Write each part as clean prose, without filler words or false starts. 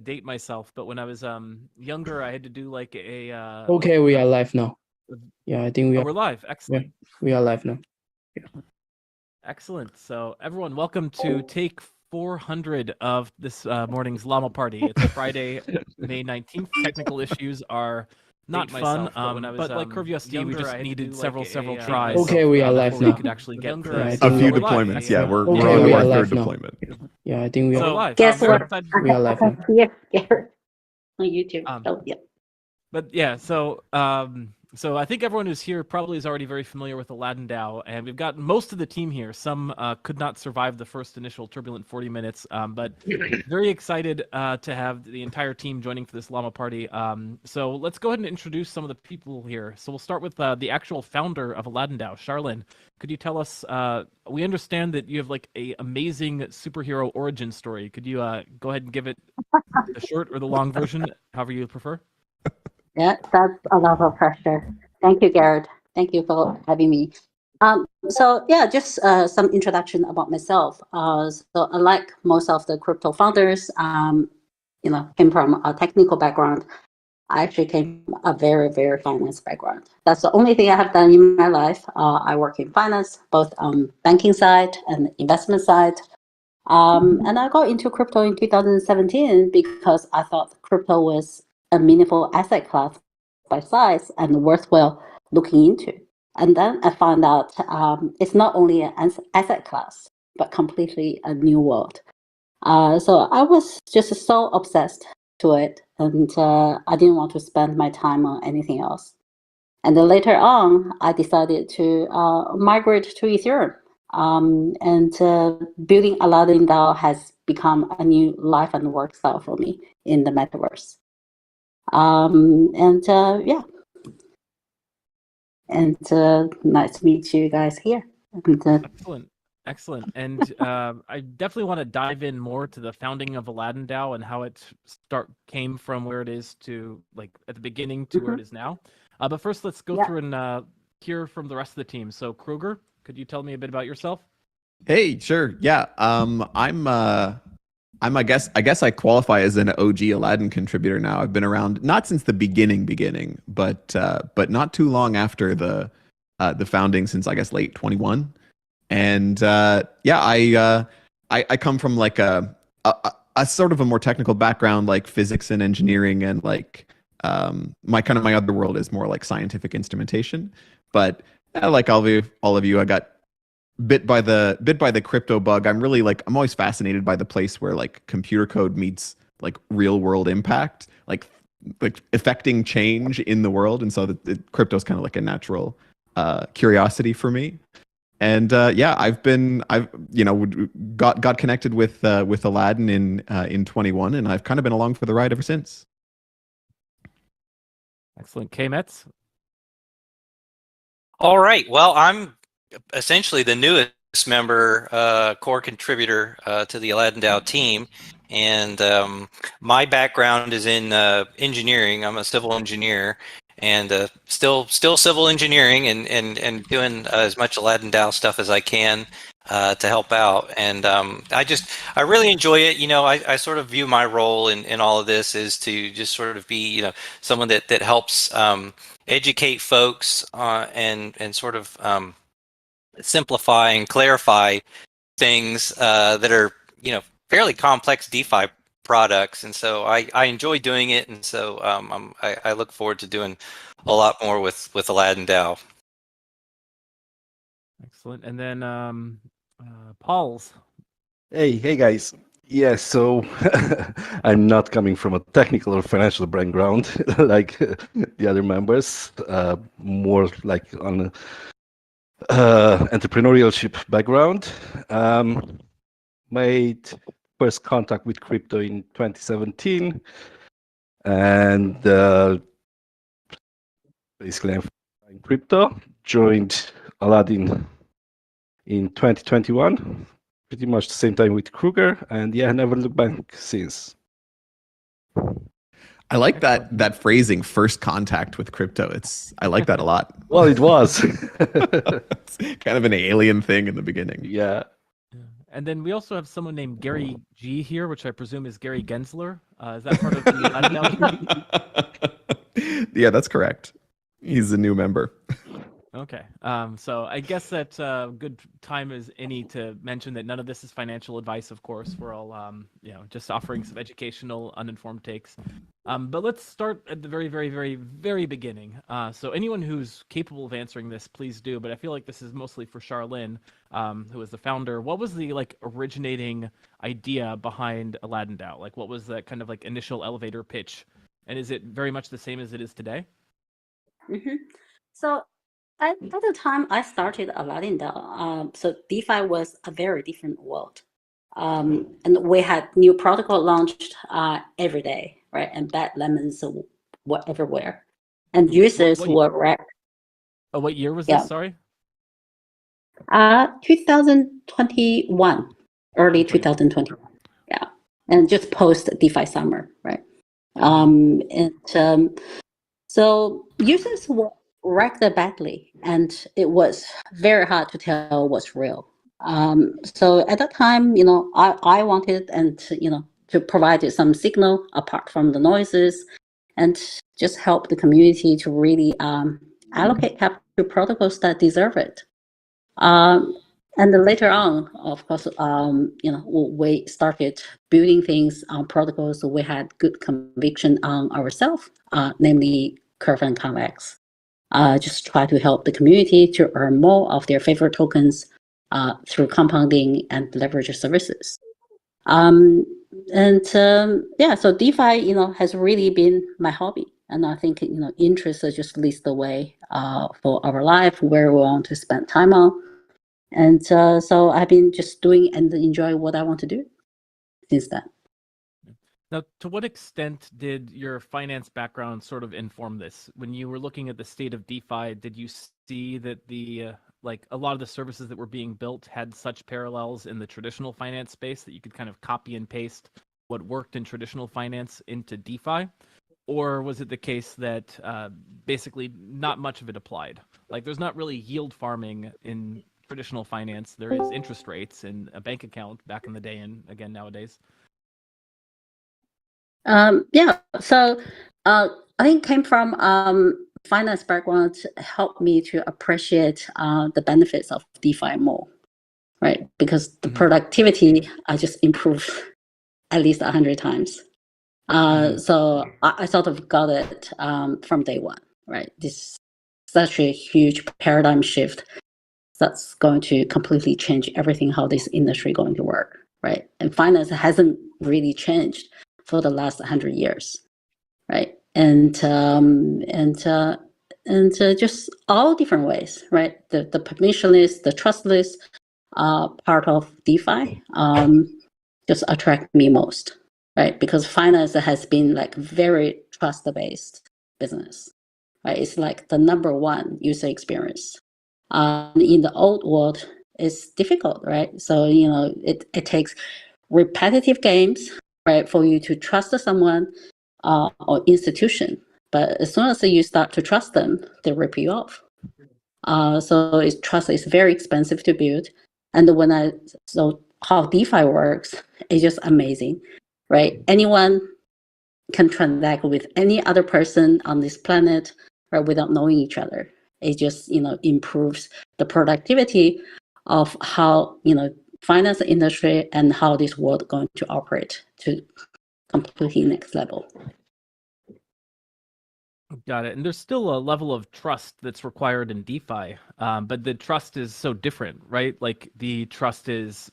date myself, but when I was younger, I had to do like a. Okay, we are live now. Yeah, I think we are. We're live. Excellent. Yeah, we are live now. Yeah. Excellent. So everyone, welcome to take 400 of this morning's Llama Party. It's Friday, May 19th. Technical issues are not fun, but like CurveUSD, we just needed several tries. Okay, we are live now. We could actually get through Yeah, I it. think A few we're live. deployments. Yeah, we're Okay, on we to are our live third now. deployment. Yeah, I think we So are. we're live. Guess Very what? excited. We are live now. Here, Garrett, on YouTube. So yeah. But yeah, so I think everyone who's here probably is already very familiar with Aladdin DAO, and we've got most of the team here. Some could not survive the first initial turbulent 40 minutes, but very excited to have the entire team joining for this Llama Party. So let's go ahead and introduce some of the people here. So we'll start with the actual founder of Aladdin DAO, Sharlyn. Could you tell us, we understand that you have like a amazing superhero origin story. Could you go ahead and give it the short or the long version, however you prefer? Yeah, that's a lot of pressure. Thank you, Garrett. Thank you for having me. So yeah, just some introduction about myself. So unlike most of the crypto founders, came from a technical background. I actually came from a very, very finance background. That's the only thing I have done in my life. I work in finance, both on banking side and investment side. And I got into crypto in 2017 because I thought crypto was a meaningful asset class by size and worthwhile looking into. And then I found out it's not only an asset class, but completely a new world. So I was just so obsessed to it, and I didn't want to spend my time on anything else. And then later on, I decided to migrate to Ethereum. And building Aladdin DAO has become a new life and work style for me in the metaverse. Yeah. And nice to meet you guys here. And, Excellent. And I definitely want to dive in more to the founding of Aladdin DAO and how it came from where it is to like at the beginning to where it is now. But first, let's go through and hear from the rest of the team. So Kruger, could you tell me a bit about yourself? Hey, sure. Yeah. I guess I qualify as an OG Aladdin contributor now. I've been around not since the beginning, but not too long after the founding, since I guess late 21. And I come from like a sort of a more technical background, like physics and engineering, and like my other world is more like scientific instrumentation. But like all of you, I got bit by the crypto bug. I'm always fascinated by the place where like computer code meets like real world impact, like affecting change in the world. And so crypto is kind of like a natural curiosity for me. And I've got connected with Aladdin in 21, and I've kind of been along for the ride ever since. Excellent. K-Mets? All right. Well, I'm essentially the newest member, core contributor to the Aladdin DAO team. And my background is in engineering. I'm a civil engineer, and still civil engineering and doing as much Aladdin DAO stuff as I can to help out. And I really enjoy it. I sort of view my role in all of this is to just sort of be, someone that helps educate folks and sort of simplify and clarify things that are, fairly complex DeFi products. And so I enjoy doing it. And so I look forward to doing a lot more with Aladdin DAO. Excellent. And then Paul's. Hey guys. Yeah, so I'm not coming from a technical or financial background like the other members, more like on entrepreneurship background. Made first contact with crypto in 2017, and basically I'm in crypto. Joined Aladdin in 2021, pretty much the same time with Kruger, and never looked back since. I like that phrasing, first contact with crypto. I like that a lot. Well, it was it's kind of an alien thing in the beginning. Yeah. And then we also have someone named Gary G here, which I presume is Gary Gensler. Is that part of the Aladdin DAO? Yeah, that's correct. He's a new member. Okay. So I guess that good time as any to mention that none of this is financial advice, of course. We're all, just offering some educational, uninformed takes. But let's start at the very, very, very, very beginning. So anyone who's capable of answering this, please do. But I feel like this is mostly for Sharlyn, who is the founder. What was the originating idea behind Aladdin DAO? What was that kind of initial elevator pitch? And is it very much the same as it is today? Mm-hmm. So at the time I started Aladdin DAO, so DeFi was a very different world. And we had new protocol launched every day, right? And bad lemons were everywhere. And users were wrecked. Oh, what year was this? Sorry? 2021, early 2021. Yeah. And just post DeFi summer, right? So users were wrecked badly, and it was very hard to tell what's real. So at that time, I wanted to provide some signal apart from the noises, and just help the community to really allocate capital to protocols that deserve it. And then later on, of course, we started building things on protocols we had good conviction on ourselves, namely Curve and Convex. Just try to help the community to earn more of their favorite tokens through compounding and leverage services. So DeFi, has really been my hobby. And I think, interest just leads the way for our life, where we want to spend time on. And so I've been just doing and enjoy what I want to do since then. Now, to what extent did your finance background sort of inform this? When you were looking at the state of DeFi, did you see that a lot of the services that were being built had such parallels in the traditional finance space that you could kind of copy and paste what worked in traditional finance into DeFi? Or was it the case that basically not much of it applied? There's not really yield farming in traditional finance. There is interest rates and a bank account back in the day, and again nowadays. So I think came from finance background helped me to appreciate the benefits of DeFi more, right? Because the productivity just improved at least 100 times. So I sort of got it from day one, right? This is such a huge paradigm shift that's going to completely change everything, how this industry going to work, right? And finance hasn't really changed for the last 100 years, right? And just all different ways, right? The permissionless, the trustless part of DeFi just attract me most, right? Because finance has been very trust-based business, right? It's the number one user experience. In the old world, it's difficult, right? So it takes repetitive games, right, for you to trust someone or institution. But as soon as you start to trust them, they rip you off. So trust is very expensive to build. And so how DeFi works is just amazing, right? Anyone can transact with any other person on this planet, right, without knowing each other. It just improves the productivity of how finance industry and how this world going to operate to completely next level. Got it. And there's still a level of trust that's required in DeFi, but the trust is so different, right? The trust is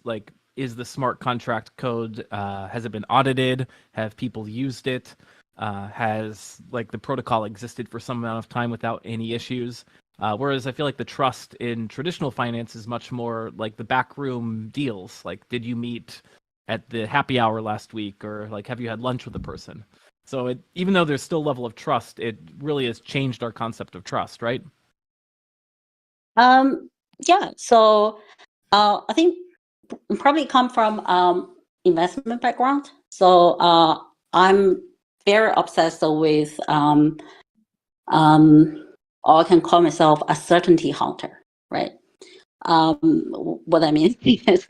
is the smart contract code, has it been audited? Have people used it? Has the protocol existed for some amount of time without any issues? Whereas I feel like the trust in traditional finance is much more the backroom deals. Did you meet at the happy hour last week, or have you had lunch with a person? So even though there's still a level of trust, it really has changed our concept of trust, right? Yeah. So I think probably come from investment background. So I'm very obsessed with or I can call myself a certainty hunter, right? What I mean is,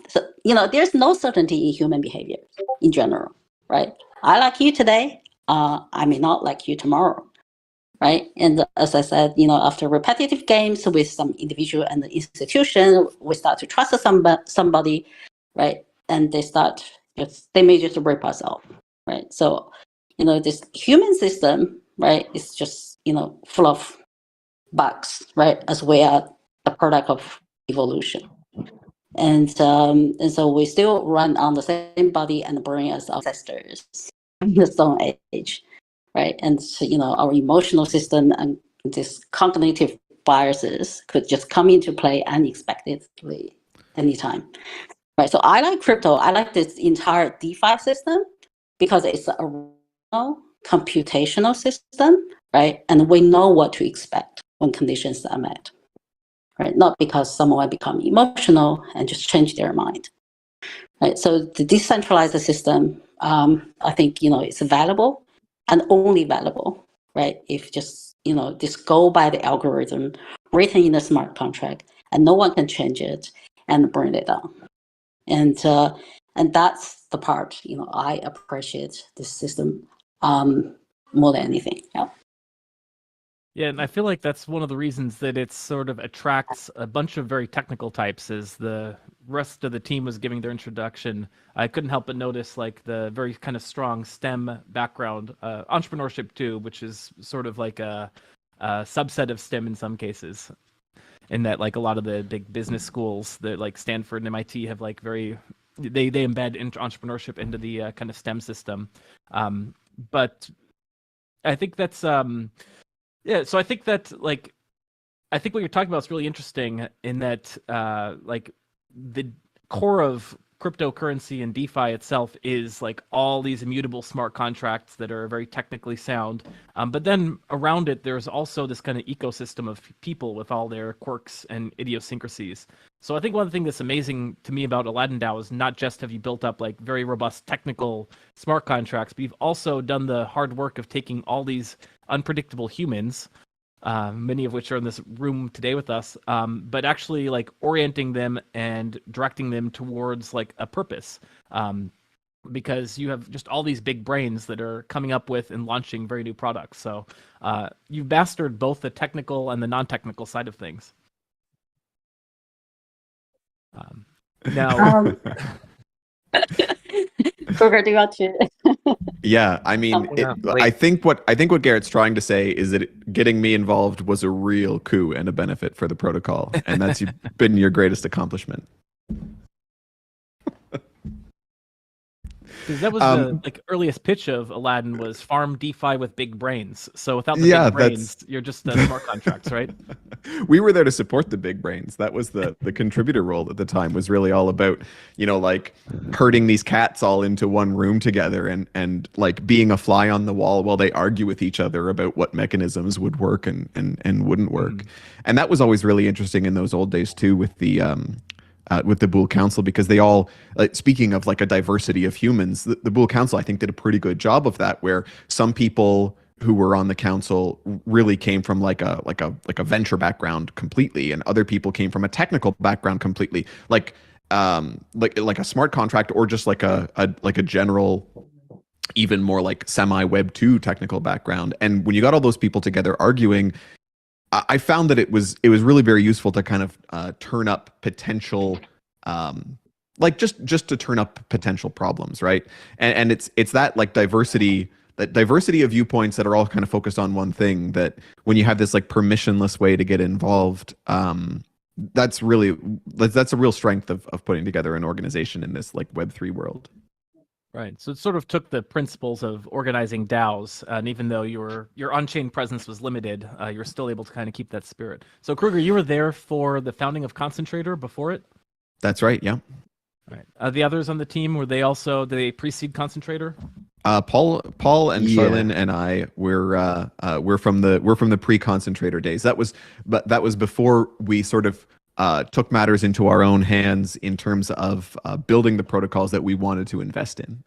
so there's no certainty in human behavior in general, right? I like you today. I may not like you tomorrow, right? And as I said, after repetitive games with some individual and the institution, we start to trust somebody, right? And they may just rip us off, right? So, this human system, right, is just full of bugs, right? As we are a product of evolution. And so we still run on the same body and brain as our ancestors in the Stone Age, right? And so, our emotional system and this cognitive biases could just come into play unexpectedly anytime, right? So I like crypto. I like this entire DeFi system because it's a computational system, right? And we know what to expect when conditions are met, right? Not because someone become emotional and just change their mind, right? So the decentralized system, I think, it's valuable and only valuable, right? If just, go by the algorithm written in a smart contract and no one can change it and burn it down. And that's the part, I appreciate this system more than anything. Yeah. Yeah, and I feel like that's one of the reasons that it sort of attracts a bunch of very technical types. As the rest of the team was giving their introduction, I couldn't help but notice like the very kind of strong STEM background, entrepreneurship too, which is sort of like a subset of STEM in some cases. In that, like a lot of the big business schools, that like Stanford and MIT have like they embed entrepreneurship into the kind of STEM system. But I think that's yeah, so I think that I think what you're talking about is really interesting in that like the core of cryptocurrency and DeFi itself is like all these immutable smart contracts that are very technically sound. But then around it, there's also this kind of ecosystem of people with all their quirks and idiosyncrasies. So I think one of the things that's amazing to me about Aladdin DAO is not just have you built up like very robust technical smart contracts, but you've also done the hard work of taking all these unpredictable humans, many of which are in this room today with us, but actually like orienting them and directing them towards like a purpose, because you have just all these big brains that are coming up with and launching very new products. So you've mastered both the technical and the non-technical side of things. Now, Kruger, do you want to? Yeah, I mean, I think what Garrett's trying to say is that getting me involved was a real coup and a benefit for the protocol, and that's been your greatest accomplishment. Because that was the like earliest pitch of Aladdin was farm DeFi with big brains. So without the big brains, you're just smart contracts, right? We were there to support the big brains. That was the contributor role at the time, was really all about, like herding these cats all into one room together and like being a fly on the wall while they argue with each other about what mechanisms would work and wouldn't work. Mm. And that was always really interesting in those old days too, with the Boole Council, because they all, speaking of like a diversity of humans, the Boole Council, I think, did a pretty good job of that, where some people who were on the council really came from like a venture background completely, and other people came from a technical background completely, like a smart contract, or just like a general, even more like semi Web 2 technical background. And when you got all those people together arguing, I found that it was really very useful to kind of turn up potential, just to turn up potential problems, right? And it's that like diversity of viewpoints that are all kind of focused on one thing, that when you have this like permissionless way to get involved, that's a real strength of putting together an organization in this like Web3 world. Right. So it sort of took the principles of organizing DAOs, and even though your on-chain presence was limited, you're still able to kind of keep that spirit. So Kruger, you were there for the founding of Concentrator before it? That's right, yeah. Right. The others on the team, did they precede Concentrator? Paul and Sharlyn and I we're from the pre-Concentrator days. That was before we sort of took matters into our own hands in terms of building the protocols that we wanted to invest in.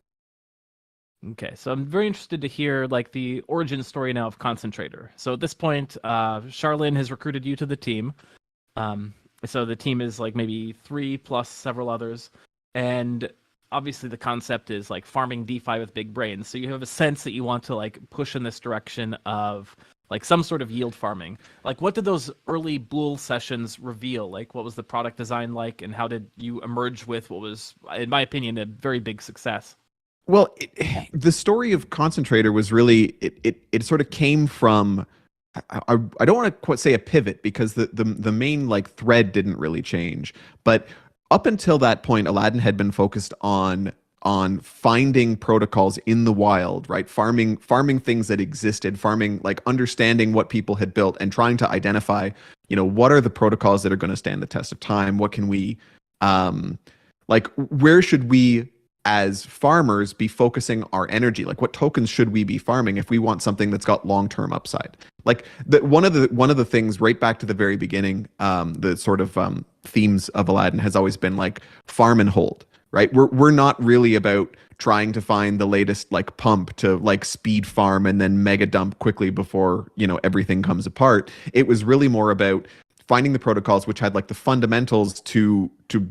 Okay, so I'm very interested to hear like the origin story now of Concentrator. So at this point, Sharlyn has recruited you to the team. So the team is like maybe 3 plus several others, and obviously the concept is like farming DeFi with big brains. So you have a sense that you want to like push in this direction of like some sort of yield farming. Like, what did those early Bool sessions reveal? Like, what was the product design like, and how did you emerge with what was, in my opinion, a very big success? Well, the story of Concentrator was really it sort of came from. I don't want to quite say a pivot because the main like thread didn't really change, but up until that point, Aladdin had been focused on finding protocols in the wild, right? Farming things that existed, farming like understanding what people had built and trying to identify, what are the protocols that are going to stand the test of time? What can we like where should we as farmers be focusing our energy? Like, what tokens should we be farming if we want something that's got long-term upside? Like one of the things right back to the very beginning, the sort of themes of Aladdin has always been like farm and hold, right? We're not really about trying to find the latest like pump to like speed farm and then mega dump quickly before everything comes apart. It was really more about finding the protocols which had like the fundamentals to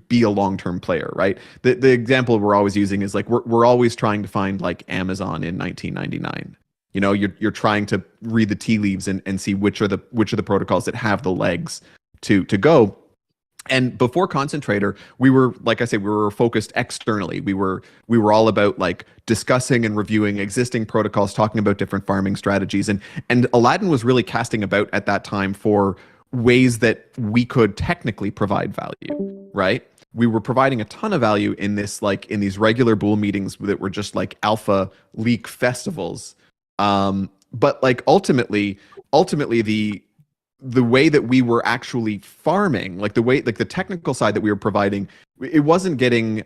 be a long-term player, right? The example we're always using is like we're always trying to find like Amazon in 1999. You're trying to read the tea leaves and see which are the protocols that have the legs to go. And before Concentrator, we were, like I said, we were focused externally. We were all about like discussing and reviewing existing protocols, talking about different farming strategies. And Aladdin was really casting about at that time for ways that we could technically provide value, right? We were providing a ton of value in these regular Bool meetings that were just like alpha leak festivals. But like ultimately the way that we were actually farming, like the technical side that we were providing, it wasn't getting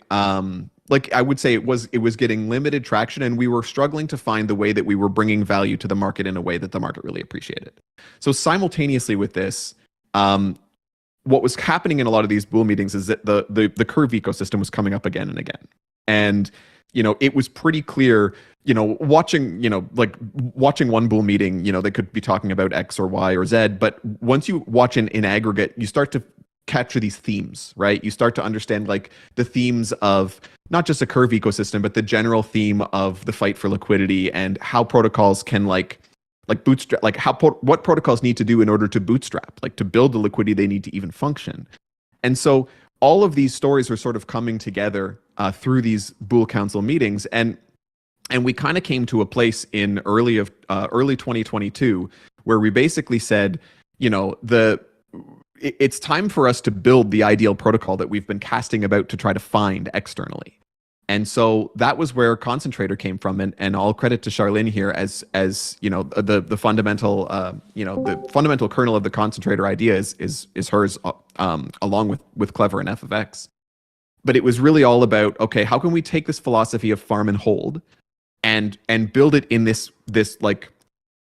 like I would say it was getting limited traction, and we were struggling to find the way that we were bringing value to the market in a way that the market really appreciated. So simultaneously with this, what was happening in a lot of these Bool meetings is that the Curve ecosystem was coming up again and again. And it was pretty clear, watching one Bool meeting, they could be talking about X or Y or Z, but once you watch in aggregate, you start to capture these themes, right? You start to understand like the themes of not just a Curve ecosystem, but the general theme of the fight for liquidity and how protocols can like bootstrap, like what protocols need to do in order to bootstrap, like to build the liquidity they need to even function. And so all of these stories were sort of coming together through these Bool Council meetings, and we kind of came to a place in early 2022 where we basically said, it's time for us to build the ideal protocol that we've been casting about to try to find externally. And so that was where Concentrator came from, and all credit to Sharlyn here as the fundamental the fundamental kernel of the Concentrator idea is hers along with Clever and FFX. But it was really all about, okay, how can we take this philosophy of farm and hold and build it in this like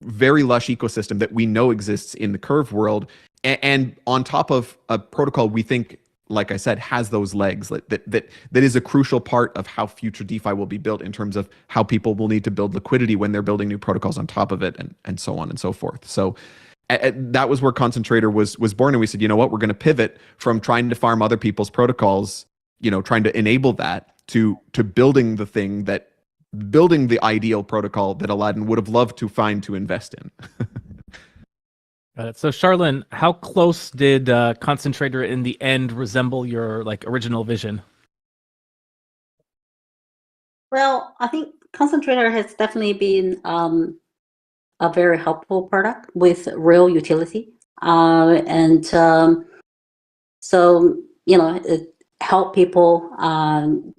very lush ecosystem that we know exists in the Curve world, and on top of a protocol we think, like I said, has those legs that is a crucial part of how future DeFi will be built in terms of how people will need to build liquidity when they're building new protocols on top of it, and so on and so forth. So that was where Concentrator was born, and we said, you know what, we're going to pivot from trying to farm other people's protocols, trying to enable that to building the ideal protocol that Aladdin would have loved to find to invest in. Got it. So Sharlyn, how close did Concentrator in the end resemble your like original vision? Well, I think Concentrator has definitely been a very helpful product with real utility, so it helped people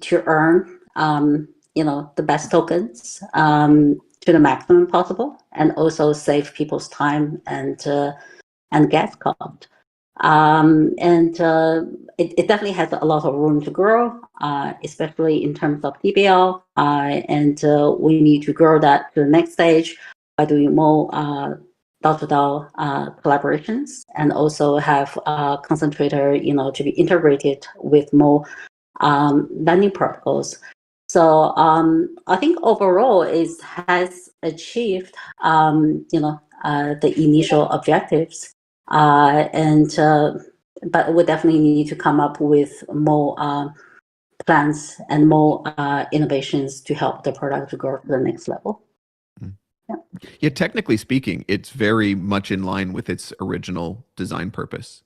to earn the best tokens to the maximum possible, and also save people's time and gas cost. It definitely has a lot of room to grow, especially in terms of DBL, and we need to grow that to the next stage by doing more DAO-to-DAO collaborations, and also have Concentrator, to be integrated with more lending protocols. So I think overall it has achieved the initial objectives, and but we definitely need to come up with more plans and more innovations to help the product to go to the next level. Yeah, technically speaking, it's very much in line with its original design purpose.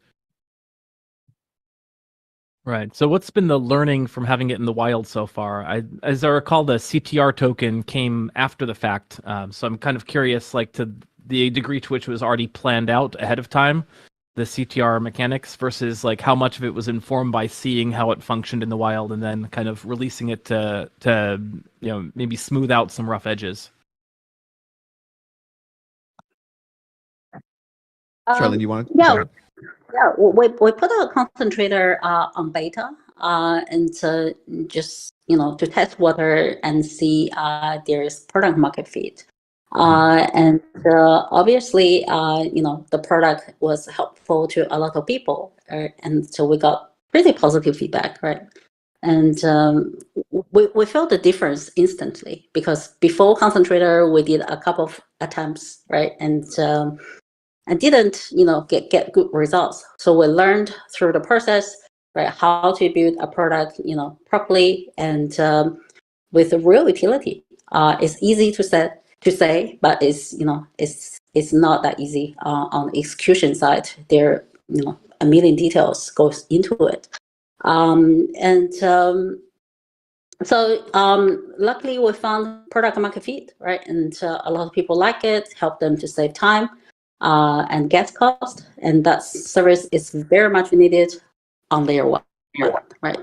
Right. So what's been the learning from having it in the wild so far? As I recall, the CTR token came after the fact. So I'm kind of curious, like, to the degree to which it was already planned out ahead of time, the CTR mechanics, versus like how much of it was informed by seeing how it functioned in the wild and then kind of releasing it to maybe smooth out some rough edges. Sharlyn, you want to? Yeah. Yeah, we put a concentrator on beta and just to test water and see there's product market fit. And obviously, the product was helpful to a lot of people, and so we got pretty positive feedback, right? And we felt the difference instantly, because before concentrator we did a couple of attempts, right? And didn't get good results. So we learned through the process, right, how to build a product properly and with real utility. It's easy to say, but it's not that easy on the execution side. There a million details goes into it, so luckily we found product market fit, right? And a lot of people like it, help them to save time and gas cost, and that service is very much needed on layer one, right?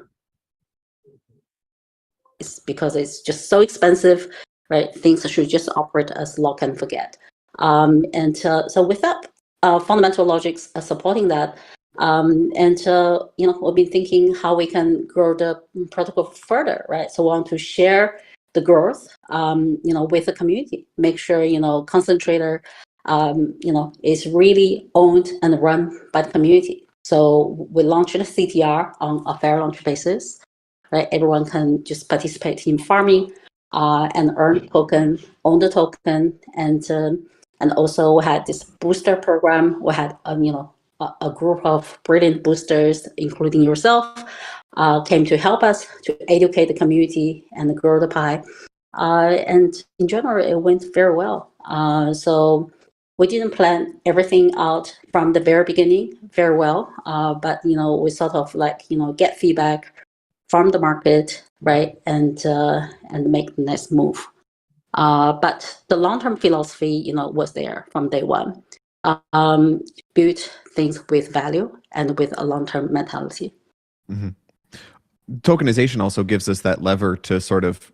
It's because it's just so expensive, right? Things should just operate as lock and forget. So with that fundamental logics supporting that, we've been thinking how we can grow the protocol further, right? So we want to share the growth, with the community, make sure, concentrator, is really owned and run by the community. So we launched a CTR on a fair launch basis, right? Everyone can just participate in farming and earn token, own the token, and also we had this booster program. We had a group of brilliant boosters, including yourself, came to help us to educate the community and grow the pie. And in general, it went very well. So we didn't plan everything out from the very beginning very well, but we sort of get feedback from the market, right, and make the next move. But the long-term philosophy, was there from day one. Build things with value and with a long-term mentality. Mm-hmm. Tokenization also gives us that lever to sort of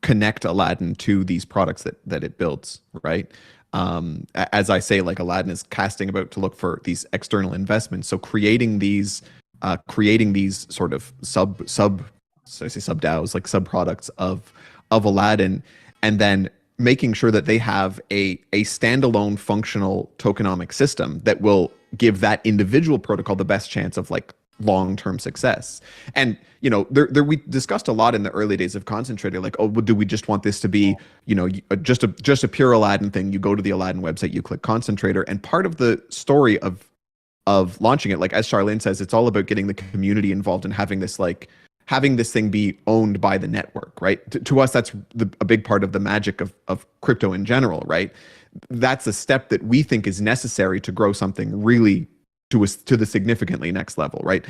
connect Aladdin to these products that it builds, right? As I say, like, Aladdin is casting about to look for these external investments. So creating these sort of sub DAOs, like sub products of Aladdin, and then making sure that they have a standalone functional tokenomic system that will give that individual protocol the best chance of long-term success. And we discussed a lot in the early days of Concentrator, like, oh, well, do we just want this to be just a pure Aladdin thing? You go to the Aladdin website, you click Concentrator, and part of the story of launching it, like as Sharlyn says, it's all about getting the community involved and having this thing be owned by the network, right? To us, that's a big part of the magic of crypto in general, right? That's a step that we think is necessary to grow something really to the significantly next level, right?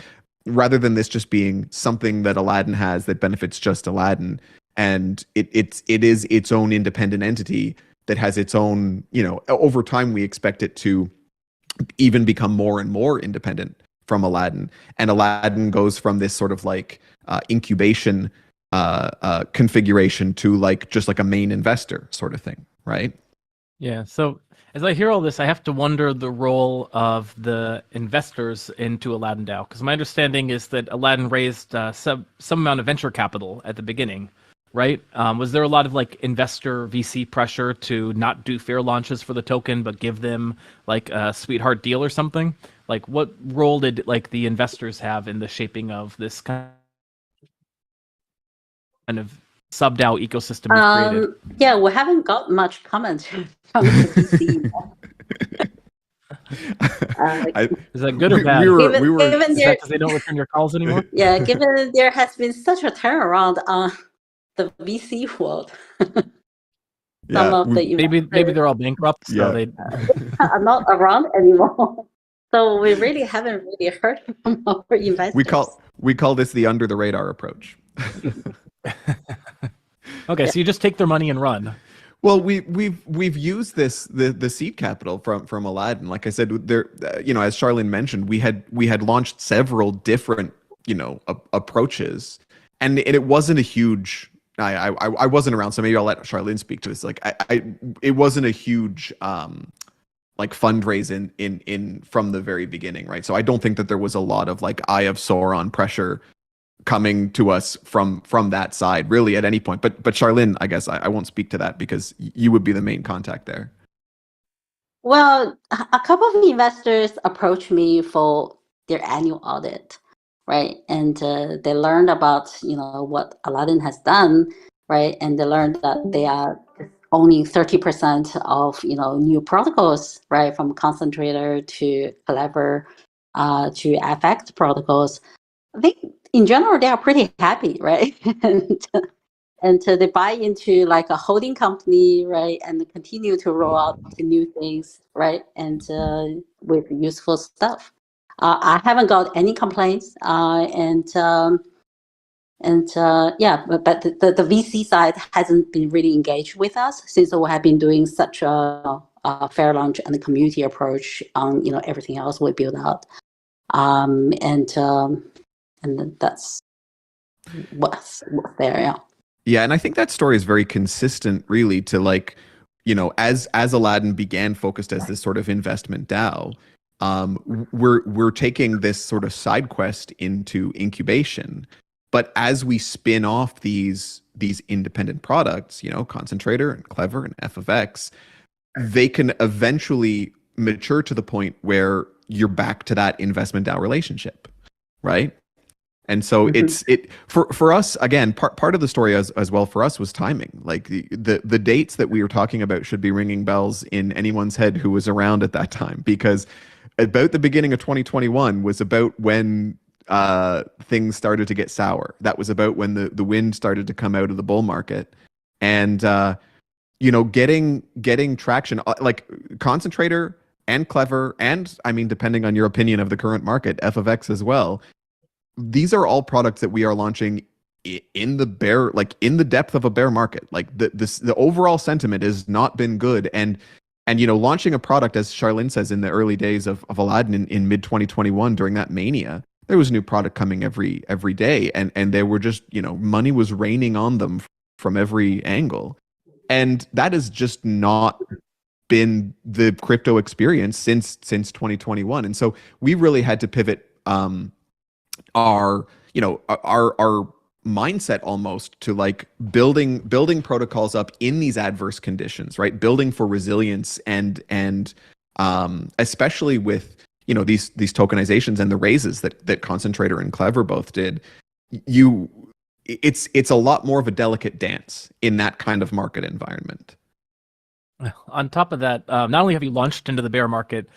Rather than this just being something that Aladdin has that benefits just Aladdin, and it is its own independent entity that has its own, over time we expect it to even become more and more independent from Aladdin, and Aladdin goes from this sort of incubation configuration to just like a main investor sort of thing, right? Yeah. So as I hear all this, I have to wonder the role of the investors into Aladdin DAO, because my understanding is that Aladdin raised some amount of venture capital at the beginning, right? Was there a lot of investor VC pressure to not do fair launches for the token, but give them a sweetheart deal or something? What role did the investors have in the shaping of this kind of sub DAO ecosystem you've created? Yeah, we haven't got much comment from the VC. Is that good or bad? We were, given Is there, that because they don't return your calls anymore? yeah, given there has been such a turnaround on the VC world, some of the Maybe investors they're all bankrupt, so Yeah. they. are not around anymore. So we really haven't really heard from our investors. we call this the under the radar approach. Okay, so you just take their money and run. Well, we've used the seed capital from Aladdin. Like I said, there, as Sharlyn mentioned, we had launched several different approaches, and it wasn't a huge. I wasn't around, so maybe I'll let Sharlyn speak to this. Like it wasn't a huge like fundraise in from the very beginning, right? So I don't think that there was a lot of like Eye of Sauron pressure coming to us from that side really at any point. But Sharlyn, I guess I won't speak to that because you would be the main contact there. Well, a couple of investors approached me for their annual audit, right? And they learned about what Aladdin has done, right? And they learned that they are owning 30% of new protocols, right? From concentrator to Clever to FX protocols. I think in general they are pretty happy, right? and they buy into like a holding company, right? And continue to roll out the new things, right? And with useful stuff. I haven't got any complaints, yeah, but the VC side hasn't been really engaged with us since we have been doing such a fair launch and the community approach on everything else we build out, and that's what's there. Yeah. Yeah, and I think that story is very consistent, really, to like, as Aladdin began focused as this sort of investment DAO, we're taking this sort of side quest into incubation. But as we spin off these independent products, Concentrator and Clever and F of X, they can eventually mature to the point where you're back to that investment DAO relationship, right? And so it's for us, again, part of the story as well for us was timing. Like the dates that we were talking about should be ringing bells in anyone's head who was around at that time, because about the beginning of 2021 was about when things started to get sour. That was about when the wind started to come out of the bull market, and getting traction, like Concentrator and Clever, and I mean, depending on your opinion of the current market, F of X as well. These are all products that we are launching in the depth of a bear market. Like the overall sentiment has not been good, and launching a product, as Sharlyn says, in the early days of Aladdin in mid 2021 during that mania, there was a new product coming every day, and they were just money was raining on them from every angle, and that has just not been the crypto experience since 2021. And so we really had to pivot our mindset almost to like building protocols up in these adverse conditions, right? Building for resilience and especially with these tokenizations and the raises that Concentrator and Clever both did, it's a lot more of a delicate dance in that kind of market environment. On top of that, not only have you launched into the bear market,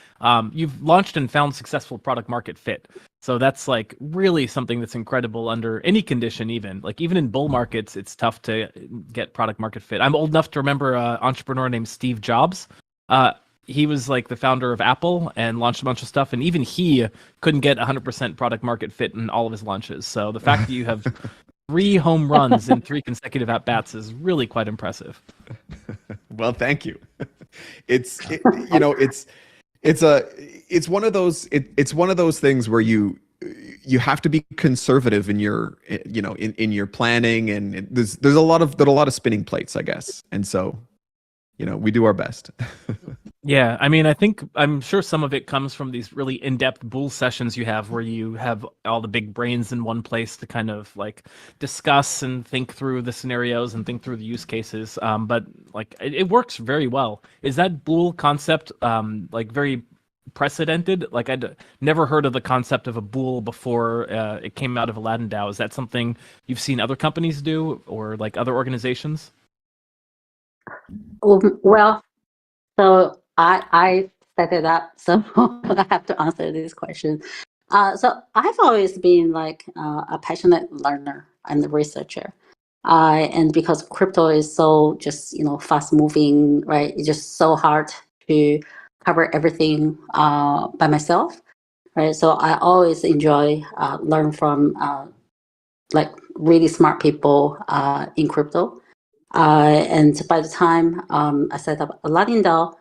you've launched and found successful product market fit. So that's like really something that's incredible under any condition, even in bull markets, it's tough to get product market fit. I'm old enough to remember an entrepreneur named Steve Jobs. He was like the founder of Apple and launched a bunch of stuff, and even he couldn't get 100% product market fit in all of his launches. So the fact that you have 3 home runs in 3 consecutive at-bats is really quite impressive. Well, thank you. It's one of those things where you have to be conservative in your in your planning, and there's a lot of spinning plates, I guess. And so we do our best. Yeah, I mean, I'm sure some of it comes from these really in-depth bull sessions you have where you have all the big brains in one place to kind of like discuss and think through the scenarios and think through the use cases. But like it works very well. Is that bull concept like very precedented? Like I'd never heard of the concept of a bull before it came out of Aladdin DAO. Is that something you've seen other companies do or like other organizations? Well, so I set it up, so I have to answer this question. So I've always been like a passionate learner and researcher. And because crypto is so just fast moving, right? It's just so hard to cover everything by myself, right? So I always enjoy learn from like really smart people in crypto. And by the time I set up Aladdin DAO,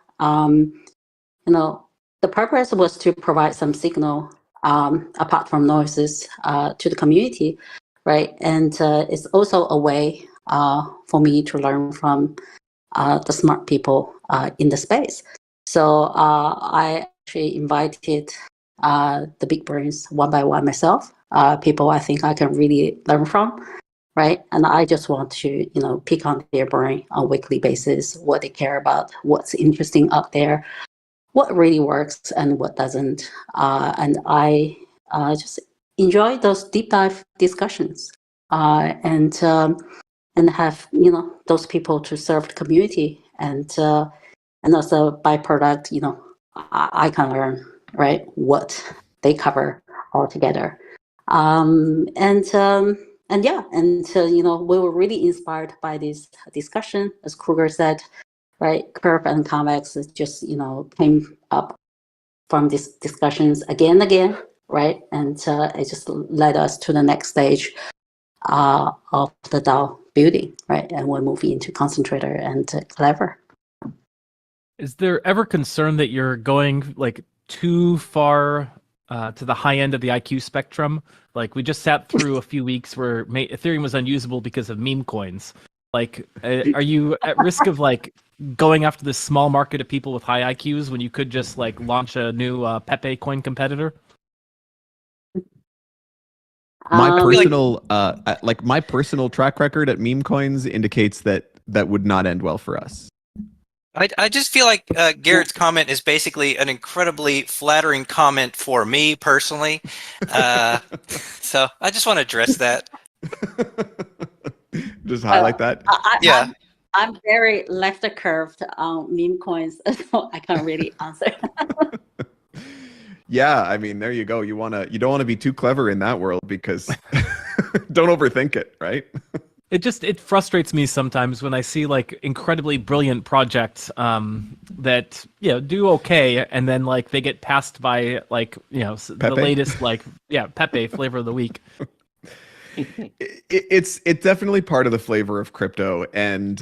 the purpose was to provide some signal apart from noises to the community, right? And it's also a way for me to learn from the smart people in the space. So I actually invited the big brains one by one myself, people I think I can really learn from, right? And I just want to, pick on their brain on a weekly basis, what they care about, what's interesting out there, what really works and what doesn't. And I just enjoy those deep dive discussions and have those people to serve the community, and as a byproduct, I can learn, right, what they cover all together. We were really inspired by this discussion, as Kruger said, right? Curve and convex just came up from these discussions again and again, right? And it just led us to the next stage of the DAO building, right? And we're moving into concentrator and clever. Is there ever concern that you're going like too far to the high end of the IQ spectrum? Like we just sat through a few weeks where Ethereum was unusable because of meme coins. Like, are you at risk of like going after this small market of people with high IQs when you could just like launch a new Pepe coin competitor? My personal my personal track record at meme coins indicates that would not end well for us. I just feel like Garrett's comment is basically an incredibly flattering comment for me personally. So I just want to address that. Just highlight that. Yeah. I'm very left curved on meme coins, so I can't really answer. Yeah, I mean, there you go. You don't want to be too clever in that world because don't overthink it, right? It frustrates me sometimes when I see like incredibly brilliant projects that do okay, and then like they get passed by like the latest Pepe flavor of the week. It's definitely part of the flavor of crypto, and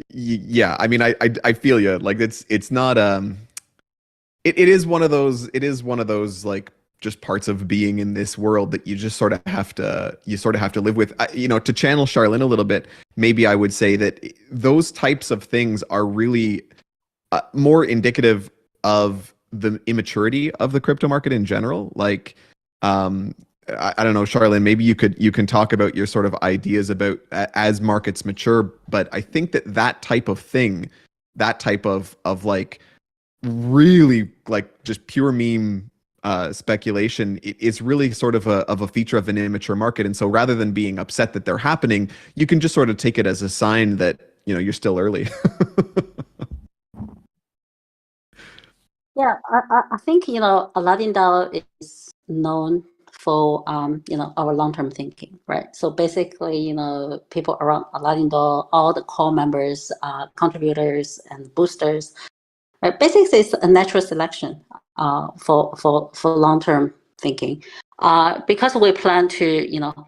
yeah, I mean, I feel you. Like it's not it is one of those like just parts of being in this world that you just sort of have to live with. To channel Sharlyn a little bit, maybe I would say that those types of things are really more indicative of the immaturity of the crypto market in general. Like, I don't know, Sharlyn, maybe you can talk about your sort of ideas about as markets mature, but I think that type of thing, that type of like really like just pure meme speculation, it's really sort of a feature of an immature market. And so rather than being upset that they're happening, you can just sort of take it as a sign that you're still early. Yeah, I think Aladdin DAO is known for our long-term thinking, right? So basically, people around Aladdin DAO, all the core members, contributors, and boosters, right? Basically, it's a natural selection for long-term thinking, because we plan to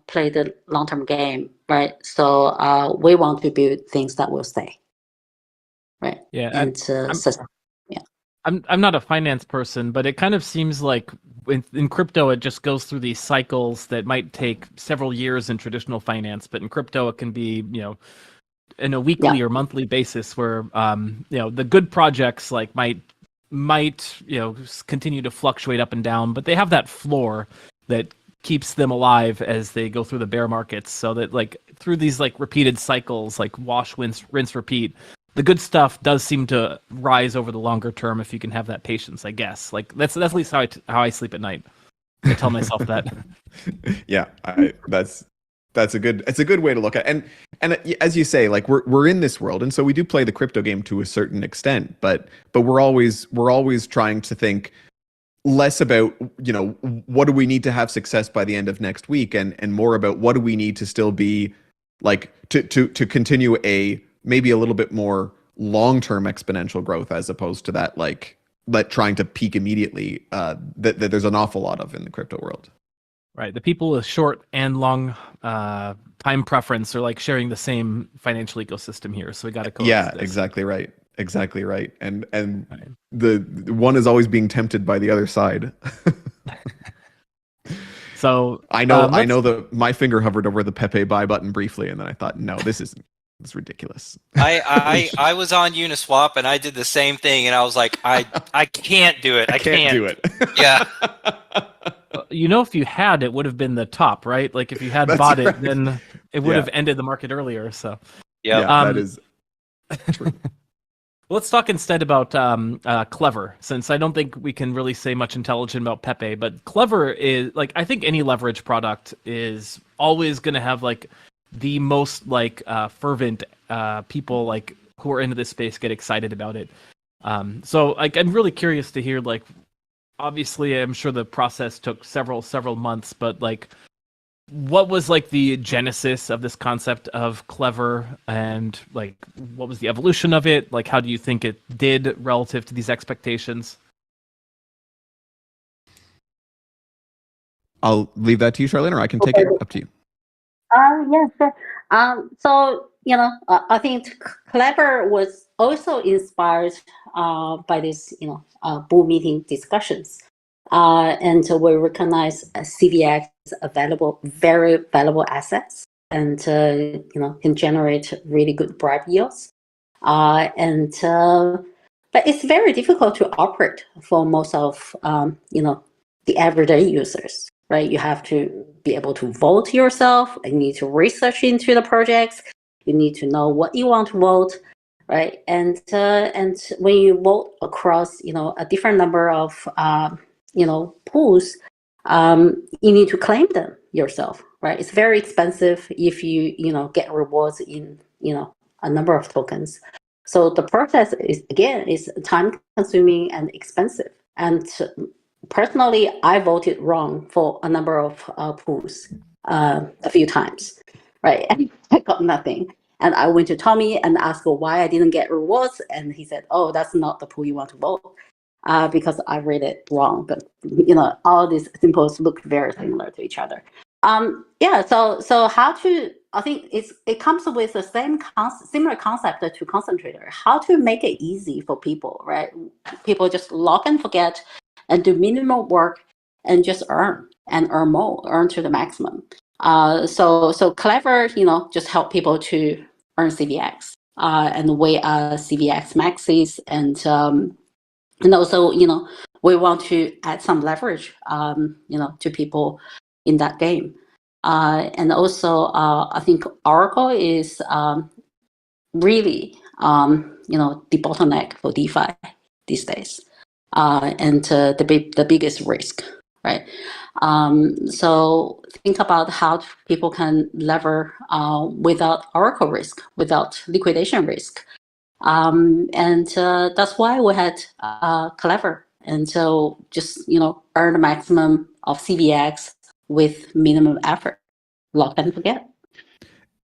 play the long-term game, right? So we want to build things that will stay, right? Yeah, and I'm not a finance person, but it kind of seems like in crypto, it just goes through these cycles that might take several years in traditional finance. But in crypto, it can be, in a weekly or monthly basis where, the good projects like might continue to fluctuate up and down, but they have that floor that keeps them alive as they go through the bear markets. So that like through these like repeated cycles, like wash, rinse, repeat, the good stuff does seem to rise over the longer term if you can have that patience, I guess. Like that's at least how I sleep at night. I tell myself that. Yeah, that's It's a good way to look at it. And as you say, like we're in this world, and so we do play the crypto game to a certain extent, but we're always trying to think less about, what do we need to have success by the end of next week, and more about what do we need to still be like to continue a maybe a little bit more long-term exponential growth, as opposed to that trying to peak immediately that there's an awful lot of in the crypto world. Right. The people with short and long time preference are like sharing the same financial ecosystem here. So we got to coexist. Yeah, exactly right. Exactly right. And right. The one is always being tempted by the other side. So I know that my finger hovered over the Pepe buy button briefly, and then I thought, no, it's ridiculous. I was on Uniswap and I did the same thing, and I was like, I can't do it. I can't do it. Yeah. If you had, it would have been the top, right? Like if you had bought it, then it would have ended the market earlier. So yeah, that is true. Let's talk instead about Clever, since I don't think we can really say much intelligent about Pepe, but Clever is like, I think any leverage product is always going to have like the most fervent people like who are into this space get excited about it. So like I'm really curious to hear, like, obviously I'm sure the process took several months, but like what was like the genesis of this concept of Clever, and like what was the evolution of it? Like how do you think it did relative to these expectations? I'll leave that to you, Sharlyn, or I can take it. Up to you. Yes, sure. So, I think Clever was also inspired by this, bull meeting discussions. And so we recognize CVX very valuable assets, and, can generate really good bribe yields. But it's very difficult to operate for most of, the everyday users. Right, you have to be able to vote yourself. You need to research into the projects. You need to know what you want to vote, right? And when you vote across, a different number of, pools, you need to claim them yourself, right? It's very expensive if you get rewards in a number of tokens. So the process is time consuming and expensive. And personally, I voted wrong for a number of pools a few times, right? And I got nothing. And I went to Tommy and asked why I didn't get rewards. And he said, oh, that's not the pool you want to vote, because I read it wrong. But, all these symbols look very similar to each other. So how to, I think it comes with the similar concept to Concentrator, how to make it easy for people, right? People just lock and forget and do minimal work and just earn more, earn to the maximum. So Clever, just help people to earn CVX and weigh CVX maxis, and also, we want to add some leverage, to people in that game. And also, I think Oracle is really, the bottleneck for DeFi these days. And the biggest risk, right? So think about how people can lever without Oracle risk, without liquidation risk. And that's why we had Clever. And so just, earn the maximum of CVX with minimum effort. Lock and forget.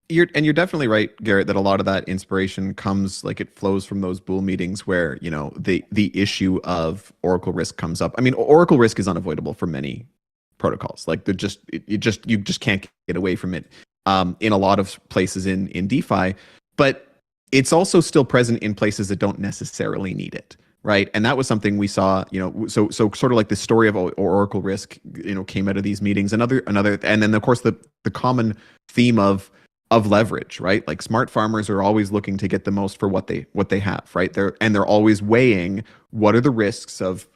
You're definitely right, Garrett, that a lot of that inspiration comes, like, it flows from those bull meetings where, the issue of Oracle risk comes up. I mean, Oracle risk is unavoidable for many protocols. Like, you just can't get away from it in a lot of places in DeFi, but it's also still present in places that don't necessarily need it. Right. And that was something we saw, so sort of like the story of Oracle risk, came out of these meetings. Another, and then of course the common theme of leverage, right? Like, smart farmers are always looking to get the most for what they have, right? They're always weighing what are the risks of